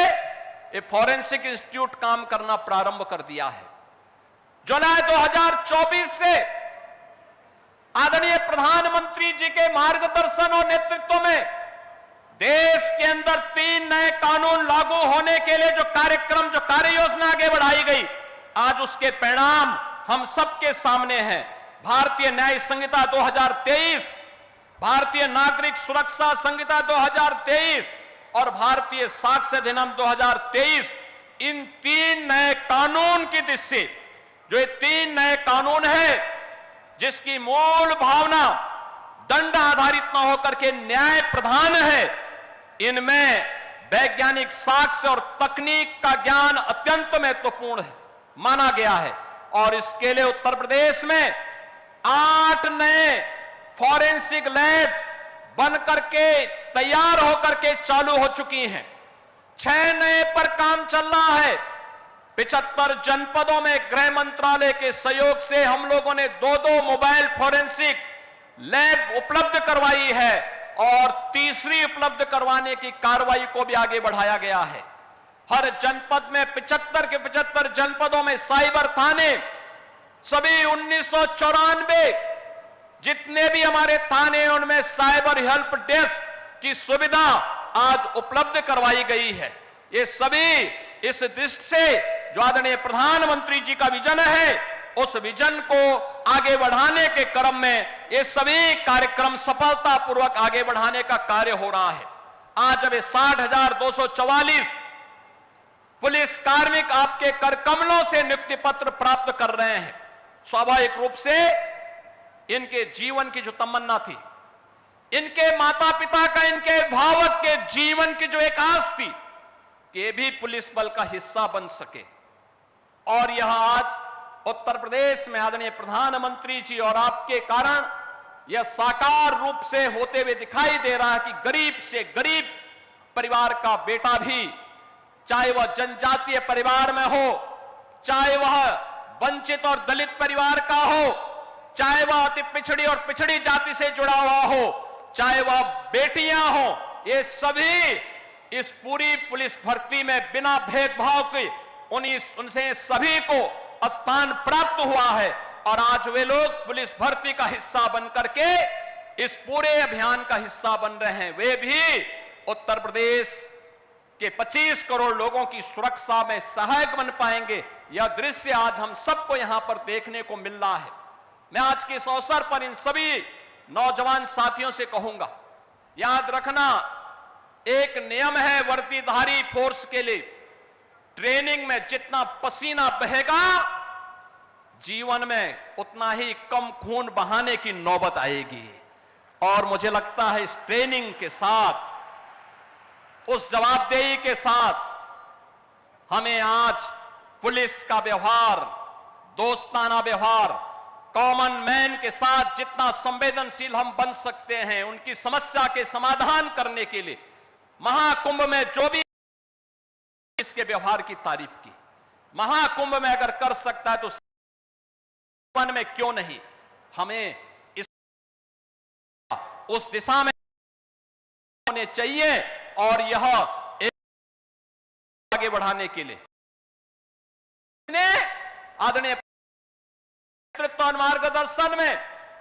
ये फॉरेंसिक इंस्टीट्यूट काम करना प्रारंभ कर दिया है। जुलाई 2024 से आदरणीय प्रधानमंत्री जी के मार्गदर्शन और नेतृत्व में देश के अंदर 3 नए कानून लागू होने के लिए जो कार्यक्रम, जो कार्य योजना आगे बढ़ाई गई, आज उसके परिणाम हम सबके सामने हैं। भारतीय न्याय संहिता 2023, भारतीय नागरिक सुरक्षा संहिता 2023 और भारतीय साक्ष्य अधिनियम 2023, इन 3 नए कानून की दृष्टि से, जो ये 3 नए कानून है जिसकी मूल भावना दंड आधारित न होकर के न्याय प्रधान है, इनमें वैज्ञानिक साक्ष्य और तकनीक का ज्ञान अत्यंत महत्वपूर्ण है माना गया है। और इसके लिए उत्तर प्रदेश में 8 नए फॉरेंसिक लैब बनकर के तैयार होकर के चालू हो चुकी हैं। 6 नए पर काम चल रहा है। 75 जनपदों में गृह मंत्रालय के सहयोग से हम लोगों ने 2-2 मोबाइल फॉरेंसिक लैब उपलब्ध करवाई है और तीसरी उपलब्ध करवाने की कार्रवाई को भी आगे बढ़ाया गया है। हर जनपद में 75 के 75 जनपदों में साइबर थाने, सभी 1994 जितने भी हमारे थाने हैं उनमें साइबर हेल्प डेस्क की सुविधा आज उपलब्ध करवाई गई है। ये सभी इस दृष्टि से जो आदरणीय प्रधानमंत्री जी का विजन है, उस विजन को आगे बढ़ाने के क्रम में ये सभी कार्यक्रम सफलतापूर्वक आगे बढ़ाने का कार्य हो रहा है। आज अब 60,244 पुलिस कार्मिक आपके कर कमलों से नियुक्ति पत्र प्राप्त कर रहे हैं। स्वाभाविक रूप से इनके जीवन की जो तमन्ना थी, इनके माता पिता का, इनके अभिभावक के जीवन की जो एक आस थी कि ये भी पुलिस बल का हिस्सा बन सके, और यह आज उत्तर प्रदेश में आदरणीय प्रधानमंत्री जी और आपके कारण यह साकार रूप से होते हुए दिखाई दे रहा है कि गरीब से गरीब परिवार का बेटा भी, चाहे वह जनजातीय परिवार में हो, चाहे वह वंचित और दलित परिवार का हो, चाहे वह अति पिछड़ी और पिछड़ी जाति से जुड़ा हुआ हो, चाहे वह बेटियां हो, ये सभी इस पूरी पुलिस भर्ती में बिना भेदभाव के उनसे सभी को स्थान प्राप्त हुआ है। और आज वे लोग पुलिस भर्ती का हिस्सा बनकर के इस पूरे अभियान का हिस्सा बन रहे हैं। वे भी उत्तर प्रदेश के 25 करोड़ लोगों की सुरक्षा में सहायक बन पाएंगे। यह दृश्य आज हम सबको यहां पर देखने को मिल रहा है। मैं आज के इस अवसर पर इन सभी नौजवान साथियों से कहूंगा, याद रखना, एक नियम है वर्दीधारी फोर्स के लिए, ट्रेनिंग में जितना पसीना बहेगा जीवन में उतना ही कम खून बहाने की नौबत आएगी। और मुझे लगता है इस ट्रेनिंग के साथ, उस जवाबदेही के साथ हमें आज पुलिस का व्यवहार, दोस्ताना व्यवहार, कॉमन मैन के साथ जितना संवेदनशील हम बन सकते हैं, उनकी समस्या के समाधान करने के लिए महाकुंभ में जो भी इसके व्यवहार की तारीफ की, महाकुंभ में अगर कर सकता है तो मन में क्यों नहीं। हमें इस उस दिशा में होने चाहिए और यह एक आगे बढ़ाने के लिए आदरणीय नेतृत्व और मार्गदर्शन में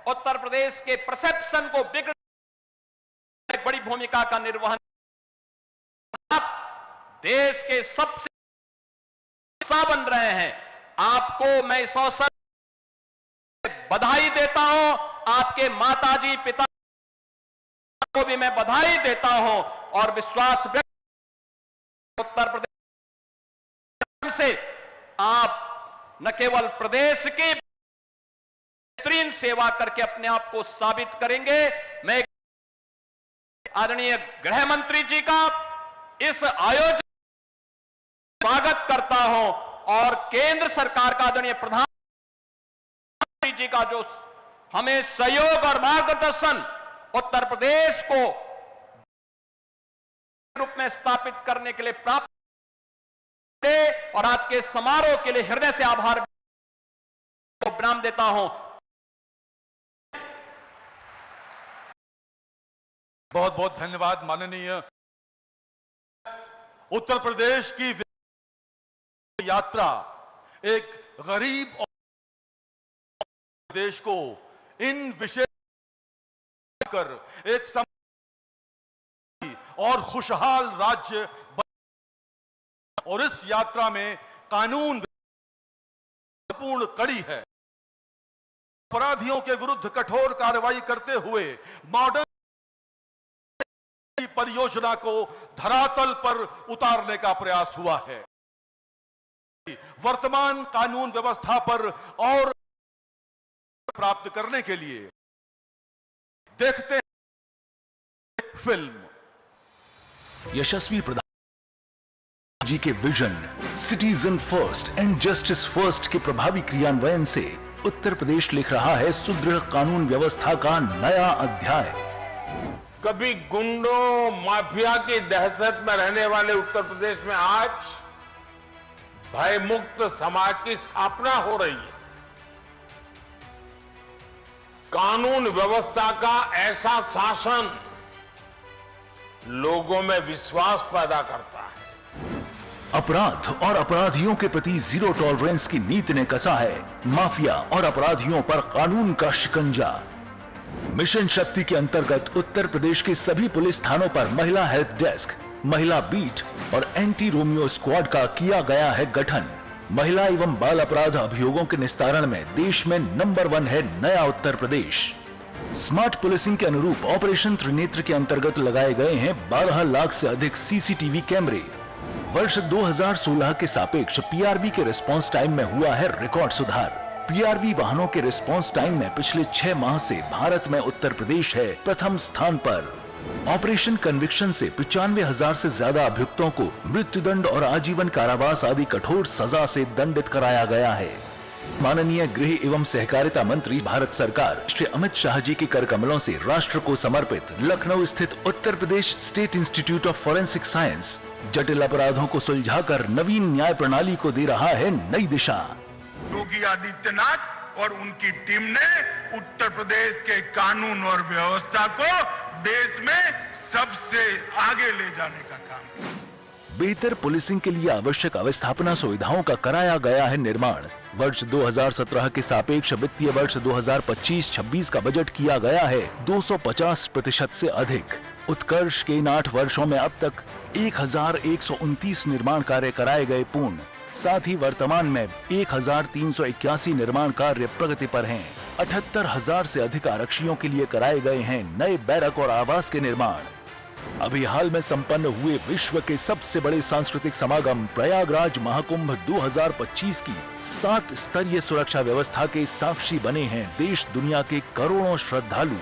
उत्तर प्रदेश के परसेप्शन को बिगड़ने एक बड़ी भूमिका का निर्वहन। आप देश के सबसे हिस्सा बन रहे हैं। आपको मैं इस अवसर बधाई देता हूं, आपके माताजी पिता को भी मैं बधाई देता हूं और विश्वास व्यक्त उत्तर प्रदेश से आप न केवल प्रदेश की बेहतरीन सेवा करके अपने आप को साबित करेंगे। मैं आदरणीय गृह मंत्री जी का इस आयोजन स्वागत करता हूं और केंद्र सरकार का आदरणीय प्रधानमंत्री जी का जो हमें सहयोग और मार्गदर्शन उत्तर प्रदेश को रूप में स्थापित करने के लिए प्राप्त और आज के समारोह के लिए हृदय से आभार को विराम देता हूं। बहुत बहुत धन्यवाद माननीय। उत्तर प्रदेश की यात्रा एक गरीब और देश को इन विषय कर एक समृद्ध और खुशहाल राज्य और इस यात्रा में कानून पूर्ण कड़ी है। अपराधियों के विरुद्ध कठोर कार्रवाई करते हुए मॉडर्न परियोजना को धरातल पर उतारने का प्रयास हुआ है। वर्तमान कानून व्यवस्था पर और प्राप्त करने के लिए देखते हैं फिल्म। यशस्वी प्रधानमंत्री जी के vision citizen first and justice first के प्रभावी क्रियान्वयन से उत्तर प्रदेश लिख रहा है सुदृढ़ कानून व्यवस्था का नया अध्याय। कभी गुंडों माफिया की दहशत में रहने वाले उत्तर प्रदेश में आज भयमुक्त समाज की स्थापना हो रही है। कानून व्यवस्था का ऐसा शासन लोगों में विश्वास पैदा करता है। अपराध और अपराधियों के प्रति जीरो टॉलरेंस की नीति ने कसा है माफिया और अपराधियों पर कानून का शिकंजा। मिशन शक्ति के अंतर्गत उत्तर प्रदेश के सभी पुलिस थानों पर महिला हेल्प डेस्क, महिला बीट और एंटी रोमियो स्क्वाड का किया गया है गठन। महिला एवं बाल अपराध अभियोगों के निस्तारण में देश में नंबर 1 है नया उत्तर प्रदेश। स्मार्ट पुलिसिंग के अनुरूप ऑपरेशन त्रिनेत्र के अंतर्गत लगाए गए हैं 12 लाख से अधिक सीसीटीवी कैमरे। वर्ष 2016 के सापेक्ष पीआरवी के रिस्पांस टाइम में हुआ है रिकॉर्ड सुधार। पीआरवी वाहनों के रिस्पांस टाइम में पिछले 6 माह से भारत में उत्तर प्रदेश है प्रथम स्थान पर। ऑपरेशन कन्विक्शन से 95,000 से ज्यादा अभियुक्तों को मृत्युदंड और आजीवन कारावास आदि कठोर सजा से दंडित कराया गया है। माननीय गृह एवं सहकारिता मंत्री भारत सरकार श्री अमित शाह जी के कर कमलों से राष्ट्र को समर्पित लखनऊ स्थित Uttar Pradesh state institute of forensic science जटिल अपराधों को सुलझाकर नवीन न्याय प्रणाली को दे रहा है नई दिशा। योगी आदित्यनाथ और उनकी टीम ने उत्तर प्रदेश के कानून और व्यवस्था को देश में सबसे आगे ले जाने का काम किया। बेहतर पुलिसिंग के लिए आवश्यक अवस्थापना सुविधाओं का कराया गया है निर्माण। वर्ष 2017 के सापेक्ष वित्तीय वर्ष 2025-26 का बजट किया गया है 250% से अधिक। उत्कर्ष के इन 8 वर्षों में अब तक 1129 निर्माण कार्य कराए गए पूर्ण। साथ ही वर्तमान में 1381 निर्माण कार्य प्रगति पर हैं। 78,000 से अधिक आरक्षियों के लिए कराए गए हैं नए बैरक और आवास के निर्माण। अभी हाल में संपन्न हुए विश्व के सबसे बड़े सांस्कृतिक समागम प्रयागराज महाकुंभ 2025 की 7 स्तरीय सुरक्षा व्यवस्था के साक्षी बने हैं देश दुनिया के करोड़ों श्रद्धालु।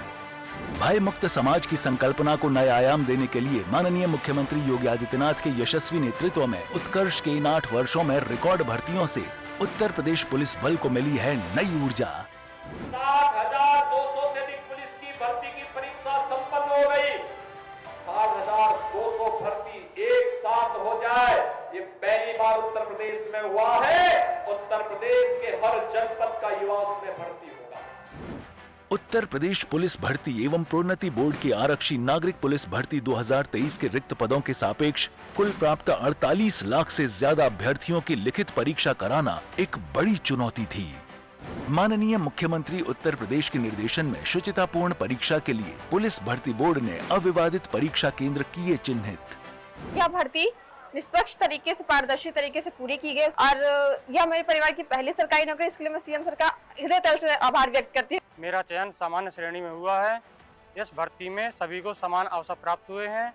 भय मुक्त समाज की संकल्पना को नया आयाम देने के लिए माननीय मुख्यमंत्री योगी आदित्यनाथ के यशस्वी नेतृत्व में उत्कर्ष के इन 8 वर्षों में रिकॉर्ड भर्तियों से उत्तर प्रदेश पुलिस बल को मिली है नई ऊर्जा। 60,200 से अधिक पुलिस की भर्ती की परीक्षा संपन्न हो गई। 60,200 भर्ती एक साथ हो जाए, ये पहली बार उत्तर प्रदेश में हुआ है। उत्तर प्रदेश के हर जनपद का युवा उसमें भर्ती होगा। उत्तर प्रदेश पुलिस भर्ती एवं प्रोन्नति बोर्ड की आरक्षी नागरिक पुलिस भर्ती 2023 के रिक्त पदों के सापेक्ष कुल प्राप्त 48 लाख से ज्यादा अभ्यर्थियों की लिखित परीक्षा कराना एक बड़ी चुनौती थी। माननीय मुख्यमंत्री उत्तर प्रदेश के निर्देशन में शुचितापूर्ण परीक्षा के लिए पुलिस भर्ती बोर्ड ने अविवादित परीक्षा केंद्र किए चिन्हित। यह भर्ती निष्पक्ष तरीके से, पारदर्शी तरीके से पूरी की गई और यह मेरे परिवार की पहली सरकारी नौकरी, इसलिए मैं सीएम सर का हृदय तल से आभार व्यक्त करती हूँ। मेरा चयन सामान्य श्रेणी में हुआ है। इस भर्ती में सभी को समान अवसर प्राप्त हुए हैं।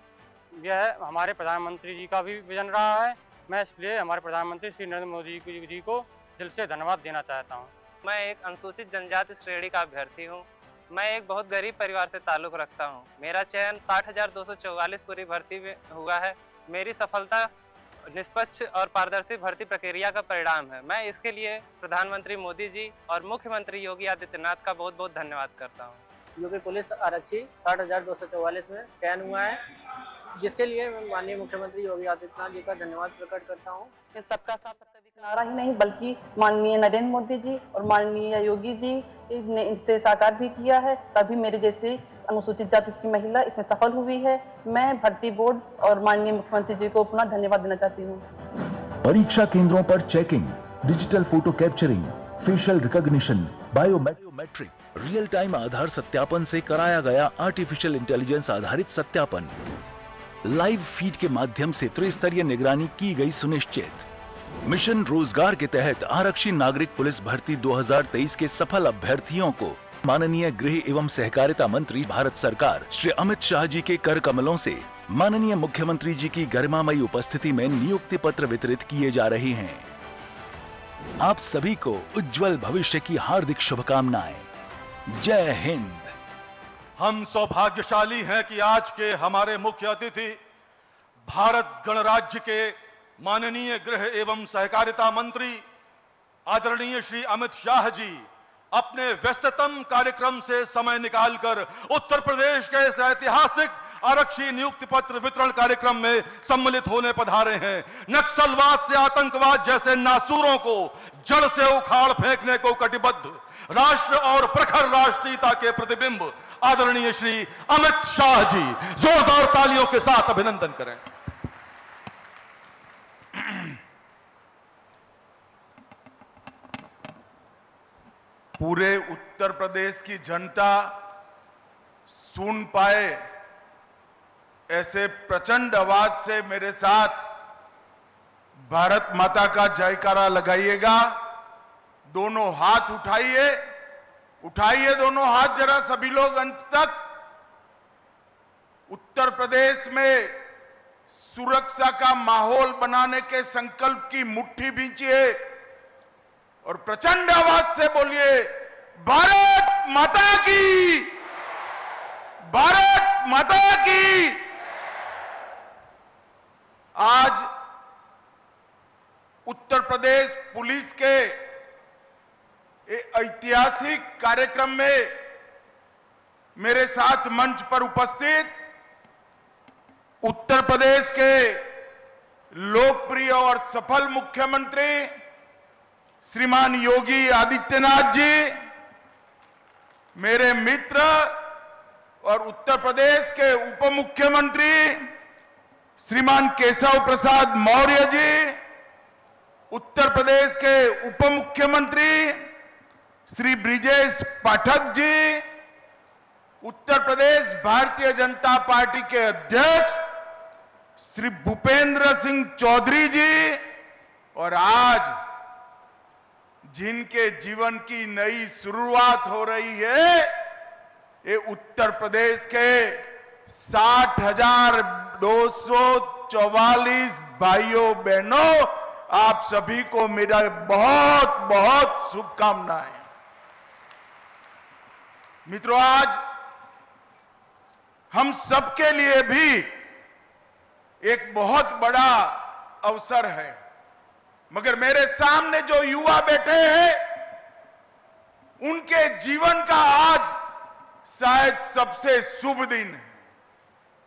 यह हमारे प्रधानमंत्री जी का भी विजन रहा है। मैं इसलिए हमारे प्रधानमंत्री श्री नरेंद्र मोदी जी को दिल से धन्यवाद देना चाहता हूँ। मैं एक अनुसूचित जनजाति श्रेणी का अभ्यर्थी हूँ। मैं एक बहुत गरीब परिवार से ताल्लुक रखता हूँ। मेरा चयन 60,244 पूरी भर्ती में हुआ है। मेरी सफलता निष्पक्ष और पारदर्शी भर्ती प्रक्रिया का परिणाम है। मैं इसके लिए प्रधानमंत्री मोदी जी और मुख्यमंत्री योगी आदित्यनाथ का बहुत बहुत धन्यवाद करता हूँ। जो कि पुलिस आरक्षी 60,244 में चयन हुआ है, जिसके लिए मैं माननीय मुख्यमंत्री योगी आदित्यनाथ जी का धन्यवाद प्रकट करता हूँ। सबका साथ सबका नारा ही नहीं बल्कि माननीय नरेंद्र मोदी जी और माननीय योगी जी ने इनसे साकार भी किया है, तभी मेरे जैसे अनुसूचित जाति की महिला इसमें सफल हुई है। मैं भर्ती बोर्ड और माननीय मुख्यमंत्री जी को पुनः धन्यवाद देना चाहती हूँ। परीक्षा केंद्रों पर checking, digital photo capturing, facial recognition, biometric, real time Aadhaar सत्यापन से कराया गया आर्टिफिशियल इंटेलिजेंस आधारित सत्यापन। लाइव फीड के माध्यम से त्रिस्तरीय निगरानी की गई सुनिश्चित। मिशन रोजगार के तहत आरक्षी नागरिक पुलिस भर्ती 2023 के सफल अभ्यर्थियों को माननीय गृह एवं सहकारिता मंत्री भारत सरकार श्री अमित शाह जी के कर कमलों से माननीय मुख्यमंत्री जी की गरिमामयी उपस्थिति में नियुक्ति पत्र वितरित किए जा रहे हैं। आप सभी को उज्जवल भविष्य की हार्दिक शुभकामनाएं। जय हिंद। हम सौभाग्यशाली हैं कि आज के हमारे मुख्य अतिथि भारत गणराज्य के माननीय गृह एवं सहकारिता मंत्री आदरणीय श्री अमित शाह जी अपने व्यस्ततम कार्यक्रम से समय निकालकर उत्तर प्रदेश के इस ऐतिहासिक आरक्षी नियुक्ति पत्र वितरण कार्यक्रम में सम्मिलित होने पधारे हैं। नक्सलवाद से आतंकवाद जैसे नासूरों को जड़ से उखाड़ फेंकने को कटिबद्ध राष्ट्र और प्रखर राष्ट्रीयता के प्रतिबिंब आदरणीय श्री अमित शाह जी, जोरदार तालियों के साथ अभिनंदन करें। पूरे उत्तर प्रदेश की जनता सुन पाए ऐसे प्रचंड आवाज से मेरे साथ भारत माता का जयकारा लगाइएगा। दोनों हाथ उठाइए, उठाइए दोनों हाथ जरा सभी लोग अंत तक। उत्तर प्रदेश में सुरक्षा का माहौल बनाने के संकल्प की मुट्ठी भींचिए और प्रचंड आवाज से बोलिए, भारत माता की, भारत माता की। आज उत्तर प्रदेश पुलिस के ऐतिहासिक कार्यक्रम में मेरे साथ मंच पर उपस्थित उत्तर प्रदेश के लोकप्रिय और सफल मुख्यमंत्री श्रीमान योगी आदित्यनाथ जी, मेरे मित्र और उत्तर प्रदेश के उप मुख्यमंत्री श्रीमान केशव प्रसाद मौर्य जी, उत्तर प्रदेश के उप मुख्यमंत्री श्री ब्रिजेश पाठक जी, उत्तर प्रदेश भारतीय जनता पार्टी के अध्यक्ष श्री भूपेंद्र सिंह चौधरी जी, और आज जिनके जीवन की नई शुरुआत हो रही है, ये उत्तर प्रदेश के 60,244 भाइयों बहनों, आप सभी को मेरा बहुत बहुत शुभकामनाएं। मित्रों, आज हम सबके लिए भी एक बहुत बड़ा अवसर है, मगर मेरे सामने जो युवा बैठे हैं, उनके जीवन का आज शायद सबसे शुभ दिन है,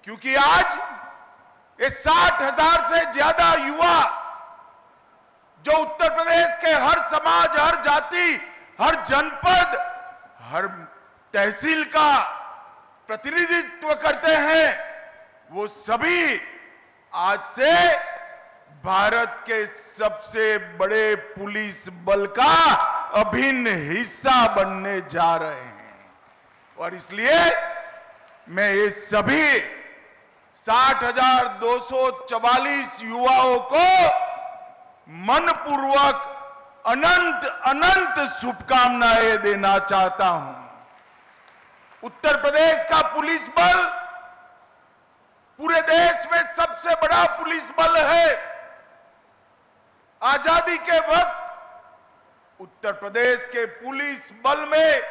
क्योंकि आज ये 60,000 से ज्यादा युवा जो उत्तर प्रदेश के हर समाज, हर जाति, हर जनपद, हर तहसील का प्रतिनिधित्व करते हैं, वो सभी आज से भारत के सबसे बड़े पुलिस बल का अभिन्न हिस्सा बनने जा रहे हैं। और इसलिए मैं ये सभी 60,244 युवाओं को मनपूर्वक अनंत अनंत शुभकामनाएं देना चाहता हूं। उत्तर प्रदेश का पुलिस बल पूरे देश में सबसे बड़ा पुलिस बल है। आजादी के वक्त उत्तर प्रदेश के पुलिस बल में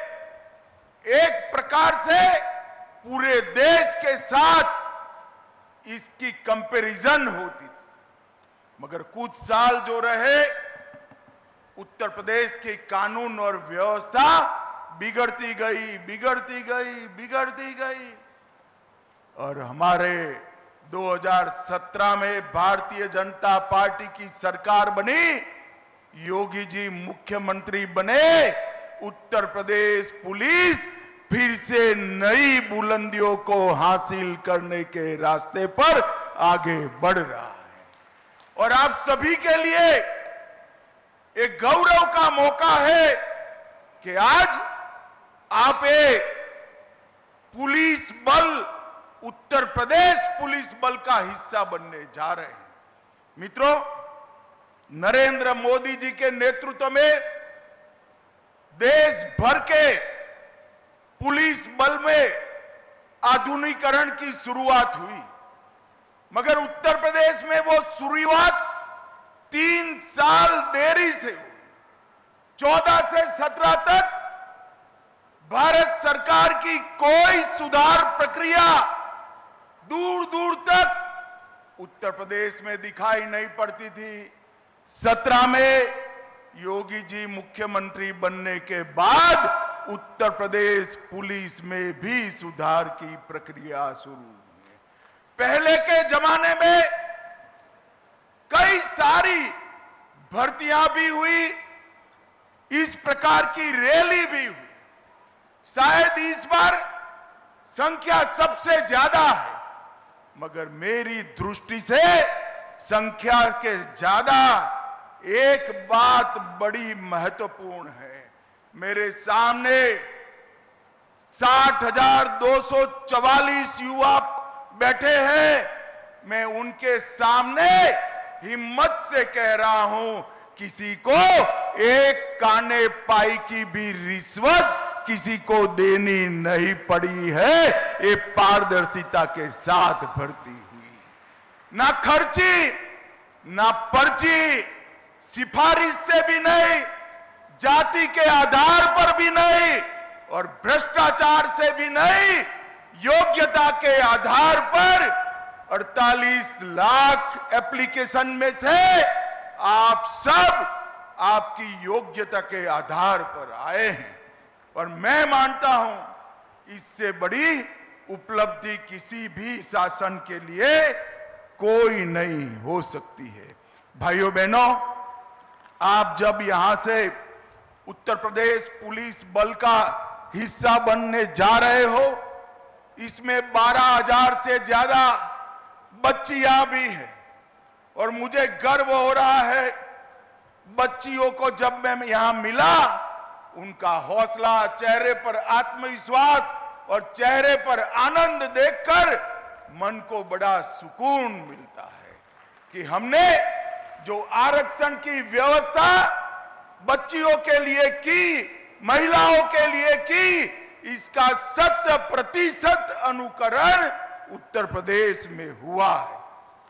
एक प्रकार से पूरे देश के साथ इसकी कंपैरिजन होती थी, मगर कुछ साल जो रहे उत्तर प्रदेश की कानून और व्यवस्था बिगड़ती गई और हमारे 2017 में भारतीय जनता पार्टी की सरकार बनी, योगी जी मुख्यमंत्री बने, उत्तर प्रदेश पुलिस फिर से नई बुलंदियों को हासिल करने के रास्ते पर आगे बढ़ रहा है। और आप सभी के लिए एक गौरव का मौका है कि आज आप एक पुलिस बल, उत्तर प्रदेश पुलिस बल का हिस्सा बनने जा रहे हैं। मित्रों, नरेंद्र मोदी जी के नेतृत्व में देश भर के पुलिस बल में आधुनिकीकरण की शुरुआत हुई, मगर उत्तर प्रदेश में वो शुरुआत 3 साल देरी से हुई। 14 से 17 तक भारत सरकार की कोई सुधार प्रक्रिया दूर दूर तक उत्तर प्रदेश में दिखाई नहीं पड़ती थी। 17 में योगी जी मुख्यमंत्री बनने के बाद उत्तर प्रदेश पुलिस में भी सुधार की प्रक्रिया शुरू हुई। पहले के जमाने में कई सारी भर्तियां भी हुई, इस प्रकार की रैली भी हुई। शायद इस बार संख्या सबसे ज्यादा है, मगर मेरी दृष्टि से संख्या के ज्यादा एक बात बड़ी महत्वपूर्ण है। मेरे सामने 60,244 युवा बैठे हैं। मैं उनके सामने हिम्मत से कह रहा हूं, किसी को एक काने पाई की भी रिश्वत किसी को देनी नहीं पड़ी है। ये पारदर्शिता के साथ भर्ती हुई, ना खर्ची, ना पर्ची, सिफारिश से भी नहीं, जाति के आधार पर भी नहीं और भ्रष्टाचार से भी नहीं, योग्यता के आधार पर 48 लाख एप्लीकेशन में से आप सब आपकी योग्यता के आधार पर आए हैं। और मैं मानता हूं इससे बड़ी उपलब्धि किसी भी शासन के लिए कोई नहीं हो सकती है। भाइयों बहनों, आप जब यहां से उत्तर प्रदेश पुलिस बल का हिस्सा बनने जा रहे हो, इसमें 12,000 से ज्यादा बच्चियां भी हैं और मुझे गर्व हो रहा है। बच्चियों को जब मैं यहां मिला, उनका हौसला, चेहरे पर आत्मविश्वास और चेहरे पर आनंद देखकर मन को बड़ा सुकून मिलता है कि हमने जो आरक्षण की व्यवस्था बच्चियों के लिए की, महिलाओं के लिए की, इसका 100% अनुकरण उत्तर प्रदेश में हुआ है।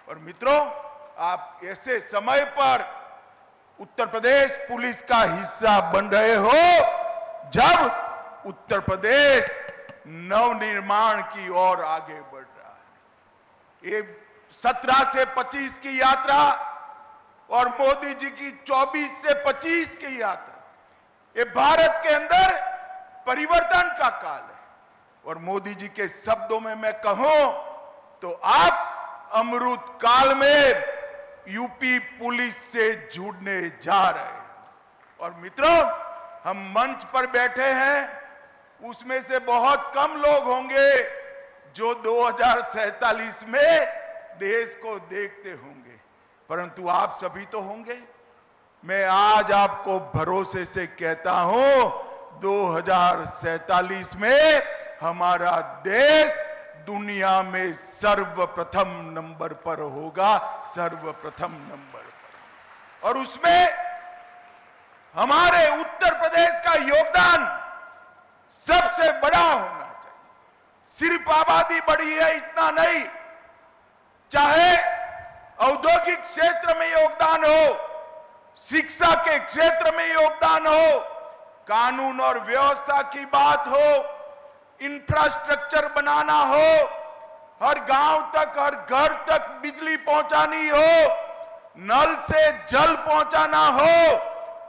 और मित्रों, आप ऐसे समय पर उत्तर प्रदेश पुलिस का हिस्सा बन रहे हो जब उत्तर प्रदेश नवनिर्माण की ओर आगे बढ़ रहा है। ये 17 से 25 की यात्रा और मोदी जी की 24 से 25 की यात्रा, ये भारत के अंदर परिवर्तन का काल है। और मोदी जी के शब्दों में मैं कहूं तो आप अमृत काल में यूपी पुलिस से जुड़ने जा रहे हैं। और मित्रों, हम मंच पर बैठे हैं, उसमें से बहुत कम लोग होंगे जो 2047 में देश को देखते होंगे, परंतु आप सभी तो होंगे। मैं आज आपको भरोसे से कहता हूं 2047 में हमारा देश दुनिया में सर्वप्रथम नंबर पर होगा, सर्वप्रथम नंबर पर। और उसमें हमारे उत्तर प्रदेश का योगदान सबसे बड़ा होना चाहिए। सिर्फ आबादी बढ़ी है इतना नहीं, चाहे औद्योगिक क्षेत्र में योगदान हो, शिक्षा के क्षेत्र में योगदान हो, कानून और व्यवस्था की बात हो, इंफ्रास्ट्रक्चर बनाना हो, हर गांव तक, हर घर तक बिजली पहुंचानी हो, नल से जल पहुंचाना हो,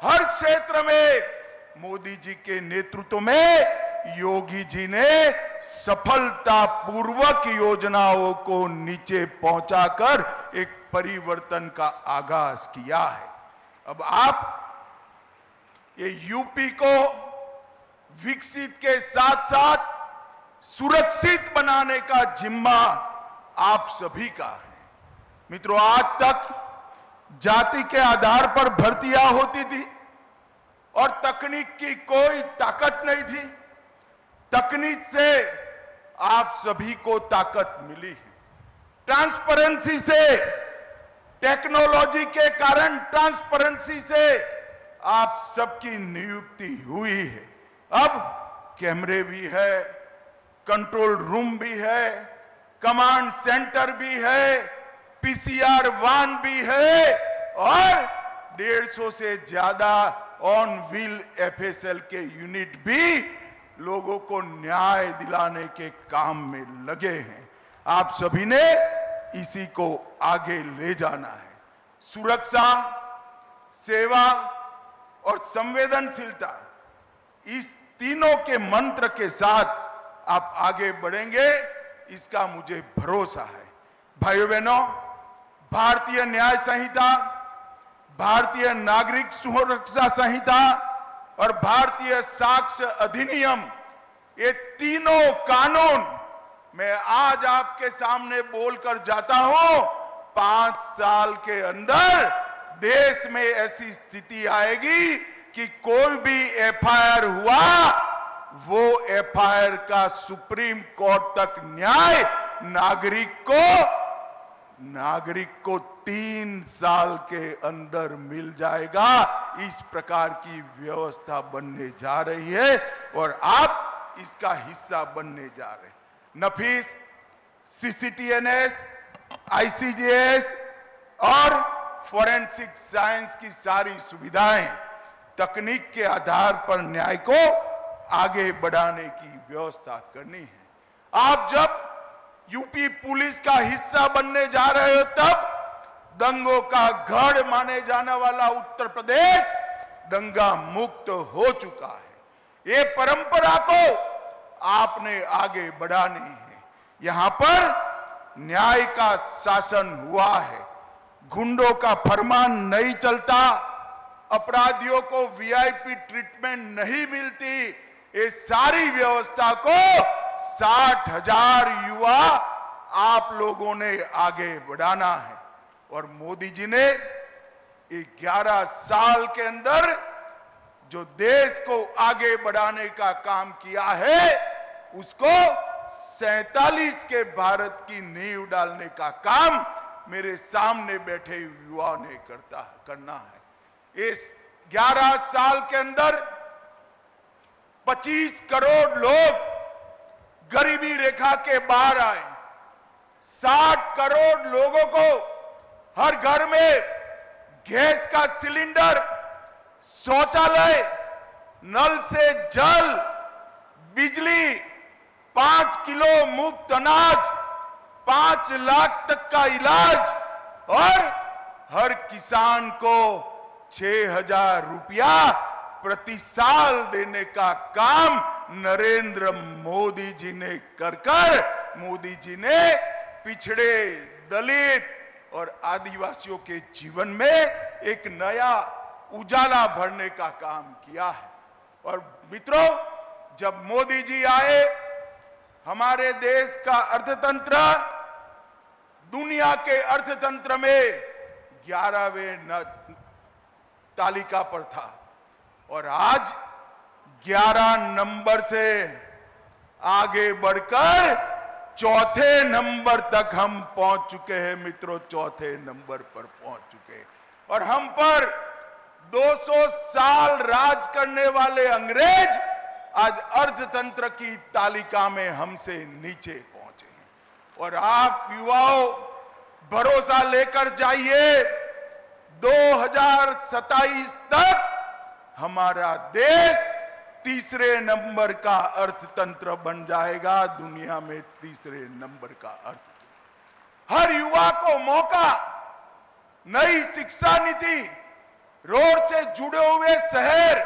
हर क्षेत्र में मोदी जी के नेतृत्व में योगी जी ने सफलतापूर्वक योजनाओं को नीचे पहुंचाकर एक परिवर्तन का आगाज किया है। अब आप ये यूपी को विकसित के साथ साथ सुरक्षित बनाने का जिम्मा आप सभी का है। मित्रों, आज तक जाति के आधार पर भर्तियां होती थी और तकनीक की कोई ताकत नहीं थी। तकनीक से आप सभी को ताकत मिली है। ट्रांसपेरेंसी से, टेक्नोलॉजी के कारण ट्रांसपेरेंसी से आप सबकी नियुक्ति हुई है। अब कैमरे भी है, कंट्रोल रूम भी है, कमांड सेंटर भी है, पीसीआर वाहन भी है और 150 से ज्यादा ऑन व्हील एफएसएल के यूनिट भी लोगों को न्याय दिलाने के काम में लगे हैं। आप सभी ने इसी को आगे ले जाना है। सुरक्षा, सेवा और संवेदनशीलता, इस तीनों के मंत्र के साथ आप आगे बढ़ेंगे, इसका मुझे भरोसा है। भाइयों बहनों, भारतीय न्याय संहिता, भारतीय नागरिक सुरक्षा संहिता और भारतीय साक्ष्य अधिनियम, ये तीनों कानून मैं आज आपके सामने बोलकर जाता हूं। 5 साल के अंदर देश में ऐसी स्थिति आएगी कि कोई भी एफआईआर हुआ, वो एफआईआर का सुप्रीम कोर्ट तक न्याय नागरिक को 3 साल के अंदर मिल जाएगा। इस प्रकार की व्यवस्था बनने जा रही है और आप इसका हिस्सा बनने जा रहे हैं। नफीस, सीसीटीएनएस, आईसीजेएस और फोरेंसिक साइंस की सारी सुविधाएं तकनीक के आधार पर न्याय को आगे बढ़ाने की व्यवस्था करनी है। आप जब यूपी पुलिस का हिस्सा बनने जा रहे हो, तब दंगों का गढ़ माने जाने वाला उत्तर प्रदेश दंगा मुक्त हो चुका है। ये परंपरा को आपने आगे बढ़ानी है। यहां पर न्याय का शासन हुआ है, गुंडों का फरमान नहीं चलता, अपराधियों को वीआईपी ट्रीटमेंट नहीं मिलती। ये सारी व्यवस्था को 60,000 युवा आप लोगों ने आगे बढ़ाना है। और मोदी जी ने 11 साल के अंदर जो देश को आगे बढ़ाने का काम किया है, उसको 47 के भारत की नींव डालने का काम मेरे सामने बैठे युवाओं ने करना है। इस 11 साल के अंदर 25 करोड़ लोग गरीबी रेखा के बाहर आए। 60 करोड़ लोगों को हर घर में गैस का सिलेंडर, शौचालय, नल से जल, बिजली, 5 किलो मुफ्त अनाज, 5 लाख तक का इलाज और हर किसान को 6,000 रुपया प्रति साल देने का काम नरेंद्र मोदी जी ने कर मोदी जी ने पिछड़े, दलित और आदिवासियों के जीवन में एक नया उजाला भरने का काम किया है। और मित्रों, जब मोदी जी आए, हमारे देश का अर्थतंत्र दुनिया के अर्थतंत्र में 11वें तालिका पर था और आज 11 नंबर से आगे बढ़कर चौथे नंबर तक हम पहुंच चुके हैं। मित्रों, चौथे नंबर पर पहुंच चुके हैं और हम पर 200 साल राज करने वाले अंग्रेज आज अर्थतंत्र की तालिका में हमसे नीचे पहुंचे हैं। और आप युवाओं भरोसा लेकर जाइए, 2027 तक हमारा देश तीसरे नंबर का अर्थतंत्र बन जाएगा, दुनिया में तीसरे नंबर का अर्थतंत्र। हर युवा को मौका, नई शिक्षा नीति, रोड से जुड़े हुए शहर,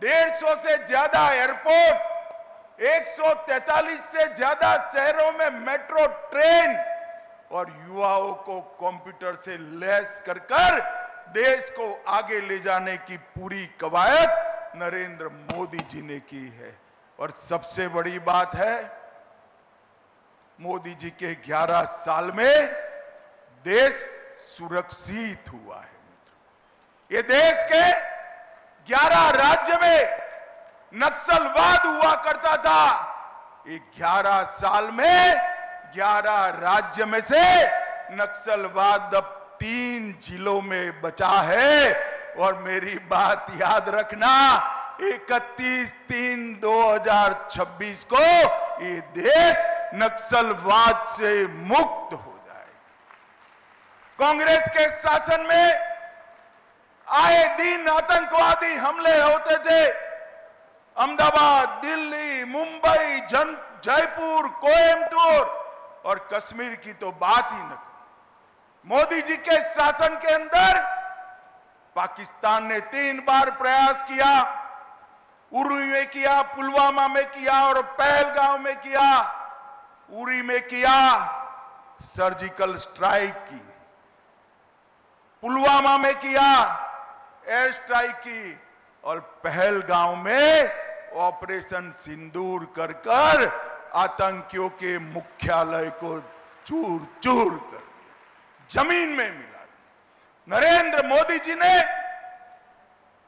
150 से ज्यादा एयरपोर्ट, 143 से ज्यादा शहरों में मेट्रो ट्रेन और युवाओं को कंप्यूटर से लैस कर देश को आगे ले जाने की पूरी कवायद नरेंद्र मोदी जी ने की है। और सबसे बड़ी बात है, मोदी जी के 11 साल में देश सुरक्षित हुआ है। ये देश के 11 राज्य में नक्सलवाद हुआ करता था, ये 11 साल में 11 राज्य में से नक्सलवाद अब 3 जिलों में बचा है। और मेरी बात याद रखना, 31/3/2026 को ये देश नक्सलवाद से मुक्त हो जाएगा। कांग्रेस के शासन में आए दिन आतंकवादी हमले होते थे। अहमदाबाद, दिल्ली, मुंबई, जयपुर, कोयम्बटूर और कश्मीर की तो बात ही न। मोदी जी के शासन के अंदर पाकिस्तान ने 3 बार प्रयास किया, उरी में किया, पुलवामा में किया और पहलगांव में किया। उरी में किया, सर्जिकल स्ट्राइक की, पुलवामा में किया, एयर स्ट्राइक की और पहलगांव में ऑपरेशन सिंदूर कर आतंकियों के मुख्यालय को चूर चूर कर जमीन में मिला दिया। नरेंद्र मोदी जी ने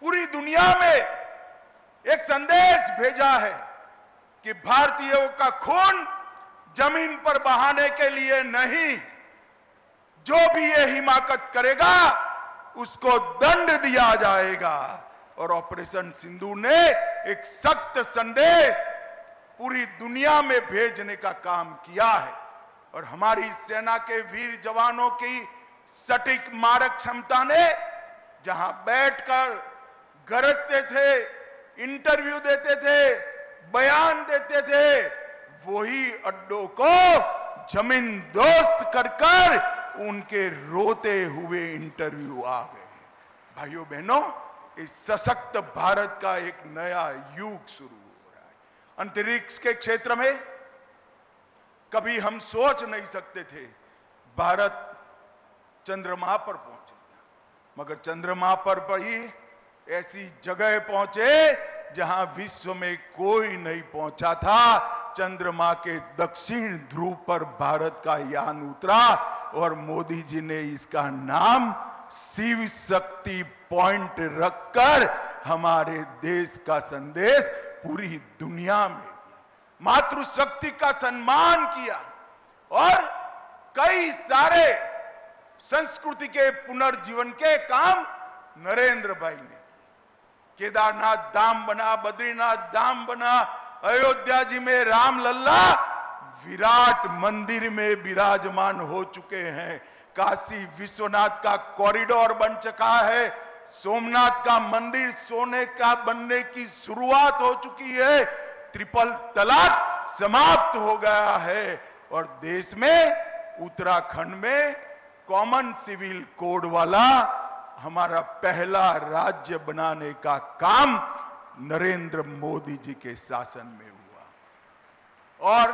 पूरी दुनिया में एक संदेश भेजा है कि भारतीयों का खून जमीन पर बहाने के लिए नहीं, जो भी ये हिमाकत करेगा उसको दंड दिया जाएगा। और ऑपरेशन सिंदूर ने एक सख्त संदेश पूरी दुनिया में भेजने का काम किया है। और हमारी सेना के वीर जवानों की सटीक मारक क्षमता ने जहां बैठकर गरजते थे, इंटरव्यू देते थे, बयान देते थे, वही अड्डों को जमीन दोस्त कर उनके रोते हुए इंटरव्यू आ गए। भाइयों बहनों, इस सशक्त भारत का एक नया युग शुरू हो रहा है। अंतरिक्ष के क्षेत्र में कभी हम सोच नहीं सकते थे भारत चंद्रमा पर पहुंचेगा, मगर चंद्रमा पर ही ऐसी जगह पहुंचे जहां विश्व में कोई नहीं पहुंचा था। चंद्रमा के दक्षिण ध्रुव पर भारत का यान उतरा और मोदी जी ने इसका नाम शिव शक्ति पॉइंट रखकर हमारे देश का संदेश पूरी दुनिया में दिया, मातृशक्ति का सम्मान किया और कई सारे संस्कृति के पुनर्जीवन के काम नरेंद्र भाई ने। केदारनाथ धाम बना, बद्रीनाथ धाम बना, अयोध्या जी में राम लल्ला विराट मंदिर में विराजमान हो चुके हैं, काशी विश्वनाथ का कॉरिडोर बन चुका है, सोमनाथ का मंदिर सोने का बनने की शुरुआत हो चुकी है, ट्रिपल तलाक समाप्त हो गया है और देश में उत्तराखंड में कॉमन सिविल कोड वाला हमारा पहला राज्य बनाने का काम नरेंद्र मोदी जी के शासन में हुआ। और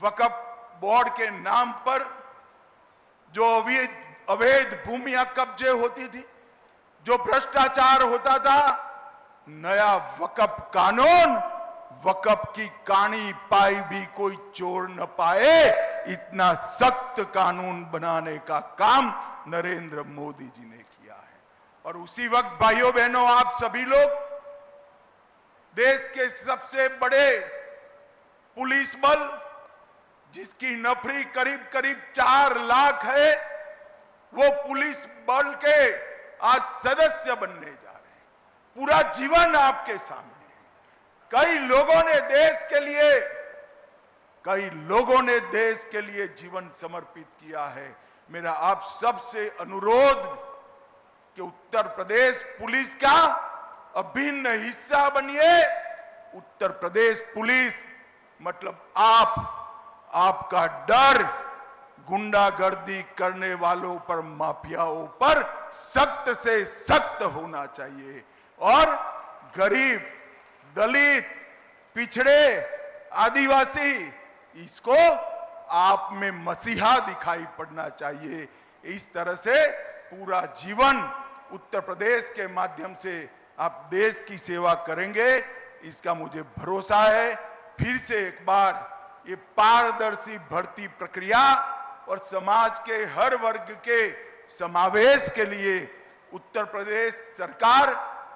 वक्फ बोर्ड के नाम पर जो अवैध भूमियां कब्जे होती थी, जो भ्रष्टाचार होता था, नया वक्फ कानून, वक्फ की कानी पाई भी कोई चोर न पाए, इतना सख्त कानून बनाने का काम नरेंद्र मोदी जी ने किया है। और उसी वक्त भाइयों बहनों, आप सभी लोग देश के सबसे बड़े पुलिस बल, जिसकी नफरी करीब करीब 4 लाख है, वो पुलिस बल के आज सदस्य बनने जा रहे हैं। पूरा जीवन आपके सामने। कई लोगों ने देश के लिए जीवन समर्पित किया है। मेरा आप सबसे अनुरोध कि उत्तर प्रदेश पुलिस का अभिन्न हिस्सा बनिए। उत्तर प्रदेश पुलिस मतलब आपका डर गुंडागर्दी करने वालों पर, माफियाओं पर सख्त से सख्त होना चाहिए। और गरीब, दलित, पिछड़े, आदिवासी, इसको आप में मसीहा दिखाई पड़ना चाहिए। इस तरह से पूरा जीवन उत्तर प्रदेश के माध्यम से आप देश की सेवा करेंगे, इसका मुझे भरोसा है। फिर से एक बार ये पारदर्शी भर्ती प्रक्रिया और समाज के हर वर्ग के समावेश के लिए उत्तर प्रदेश सरकार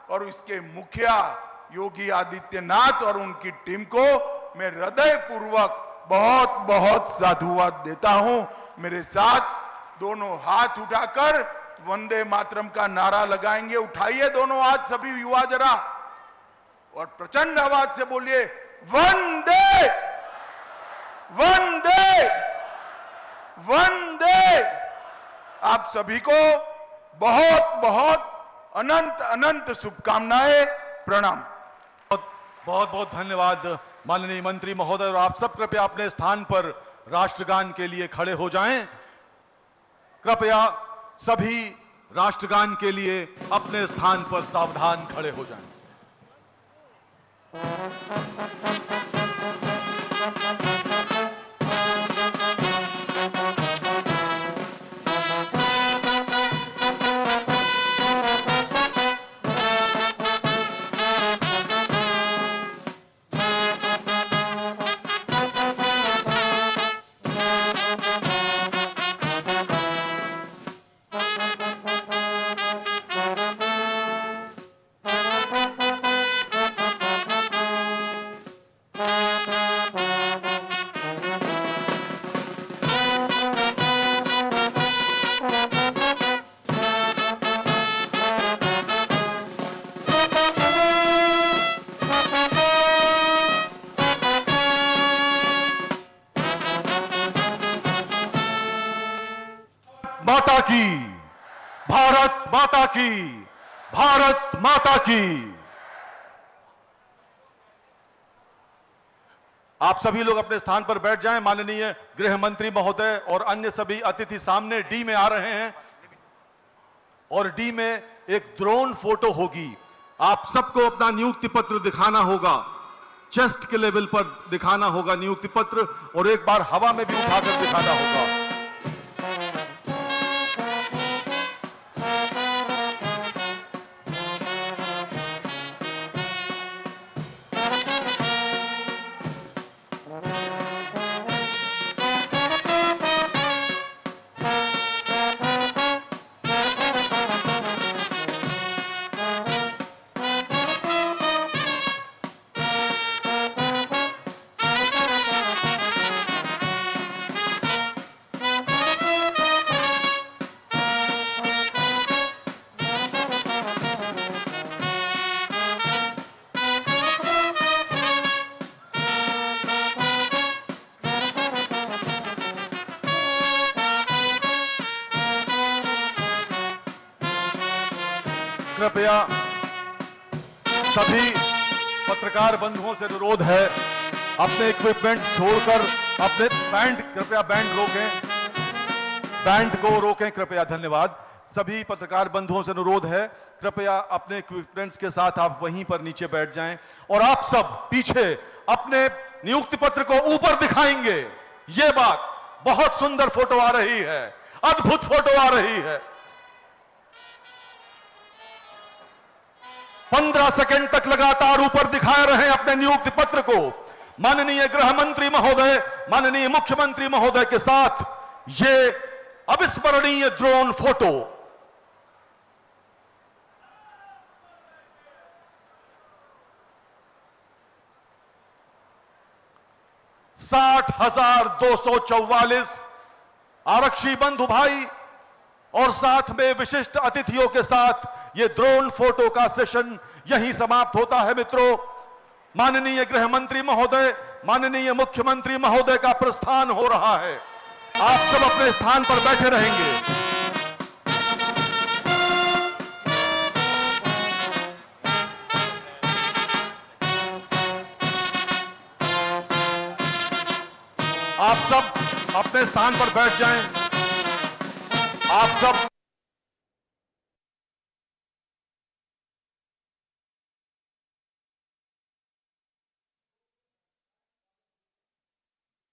और इसके मुखिया योगी आदित्यनाथ और उनकी टीम को मैं हृदयपूर्वक बहुत बहुत साधुवाद देता हूं। मेरे साथ दोनों हाथ उठाकर वंदे मातरम का नारा लगाएंगे। उठाइए दोनों हाथ सभी युवा जरा, और प्रचंड आवाज से बोलिए, वंदे वंदे वंदे। आप सभी को बहुत बहुत अनंत अनंत शुभकामनाएं, प्रणाम। बहुत बहुत धन्यवाद माननीय मंत्री महोदय। और आप सब कृपया अपने स्थान पर राष्ट्रगान के लिए खड़े हो जाएं। कृपया सभी राष्ट्रगान के लिए अपने स्थान पर सावधान खड़े हो जाएं। माता की, भारत माता की, भारत माता की। आप सभी लोग अपने स्थान पर बैठ जाएं। माननीय गृह मंत्री महोदय और अन्य सभी अतिथि सामने डी में आ रहे हैं, और डी में एक ड्रोन फोटो होगी। आप सबको अपना नियुक्ति पत्र दिखाना होगा, चेस्ट के लेवल पर दिखाना होगा नियुक्ति पत्र, और एक बार हवा में भी उठाकर दिखाना होगा। कृपया सभी पत्रकार बंधुओं से अनुरोध है, अपने इक्विपमेंट छोड़कर अपने बैंड, कृपया बैंड रोकें, बैंड को रोकें कृपया, धन्यवाद। सभी पत्रकार बंधुओं से अनुरोध है, कृपया अपने इक्विपमेंट्स के साथ आप वहीं पर नीचे बैठ जाएं और आप सब पीछे अपने नियुक्ति पत्र को ऊपर दिखाएंगे। ये बात बहुत सुंदर फोटो आ रही है, अद्भुत फोटो आ रही है। 15 सेकंड तक लगातार ऊपर दिखाए रहे अपने नियुक्ति पत्र को। माननीय गृह मंत्री महोदय, माननीय मुख्यमंत्री महोदय के साथ ये अविस्मरणीय ड्रोन फोटो। $60,244 आरक्षी बंधु भाई और साथ में विशिष्ट अतिथियों के साथ ये ड्रोन फोटो का सेशन यहीं समाप्त होता है। मित्रों, माननीय गृह मंत्री महोदय, माननीय मुख्यमंत्री महोदय का प्रस्थान हो रहा है। आप सब अपने स्थान पर बैठे रहेंगे। आप सब अपने स्थान पर बैठ जाएं। आप सब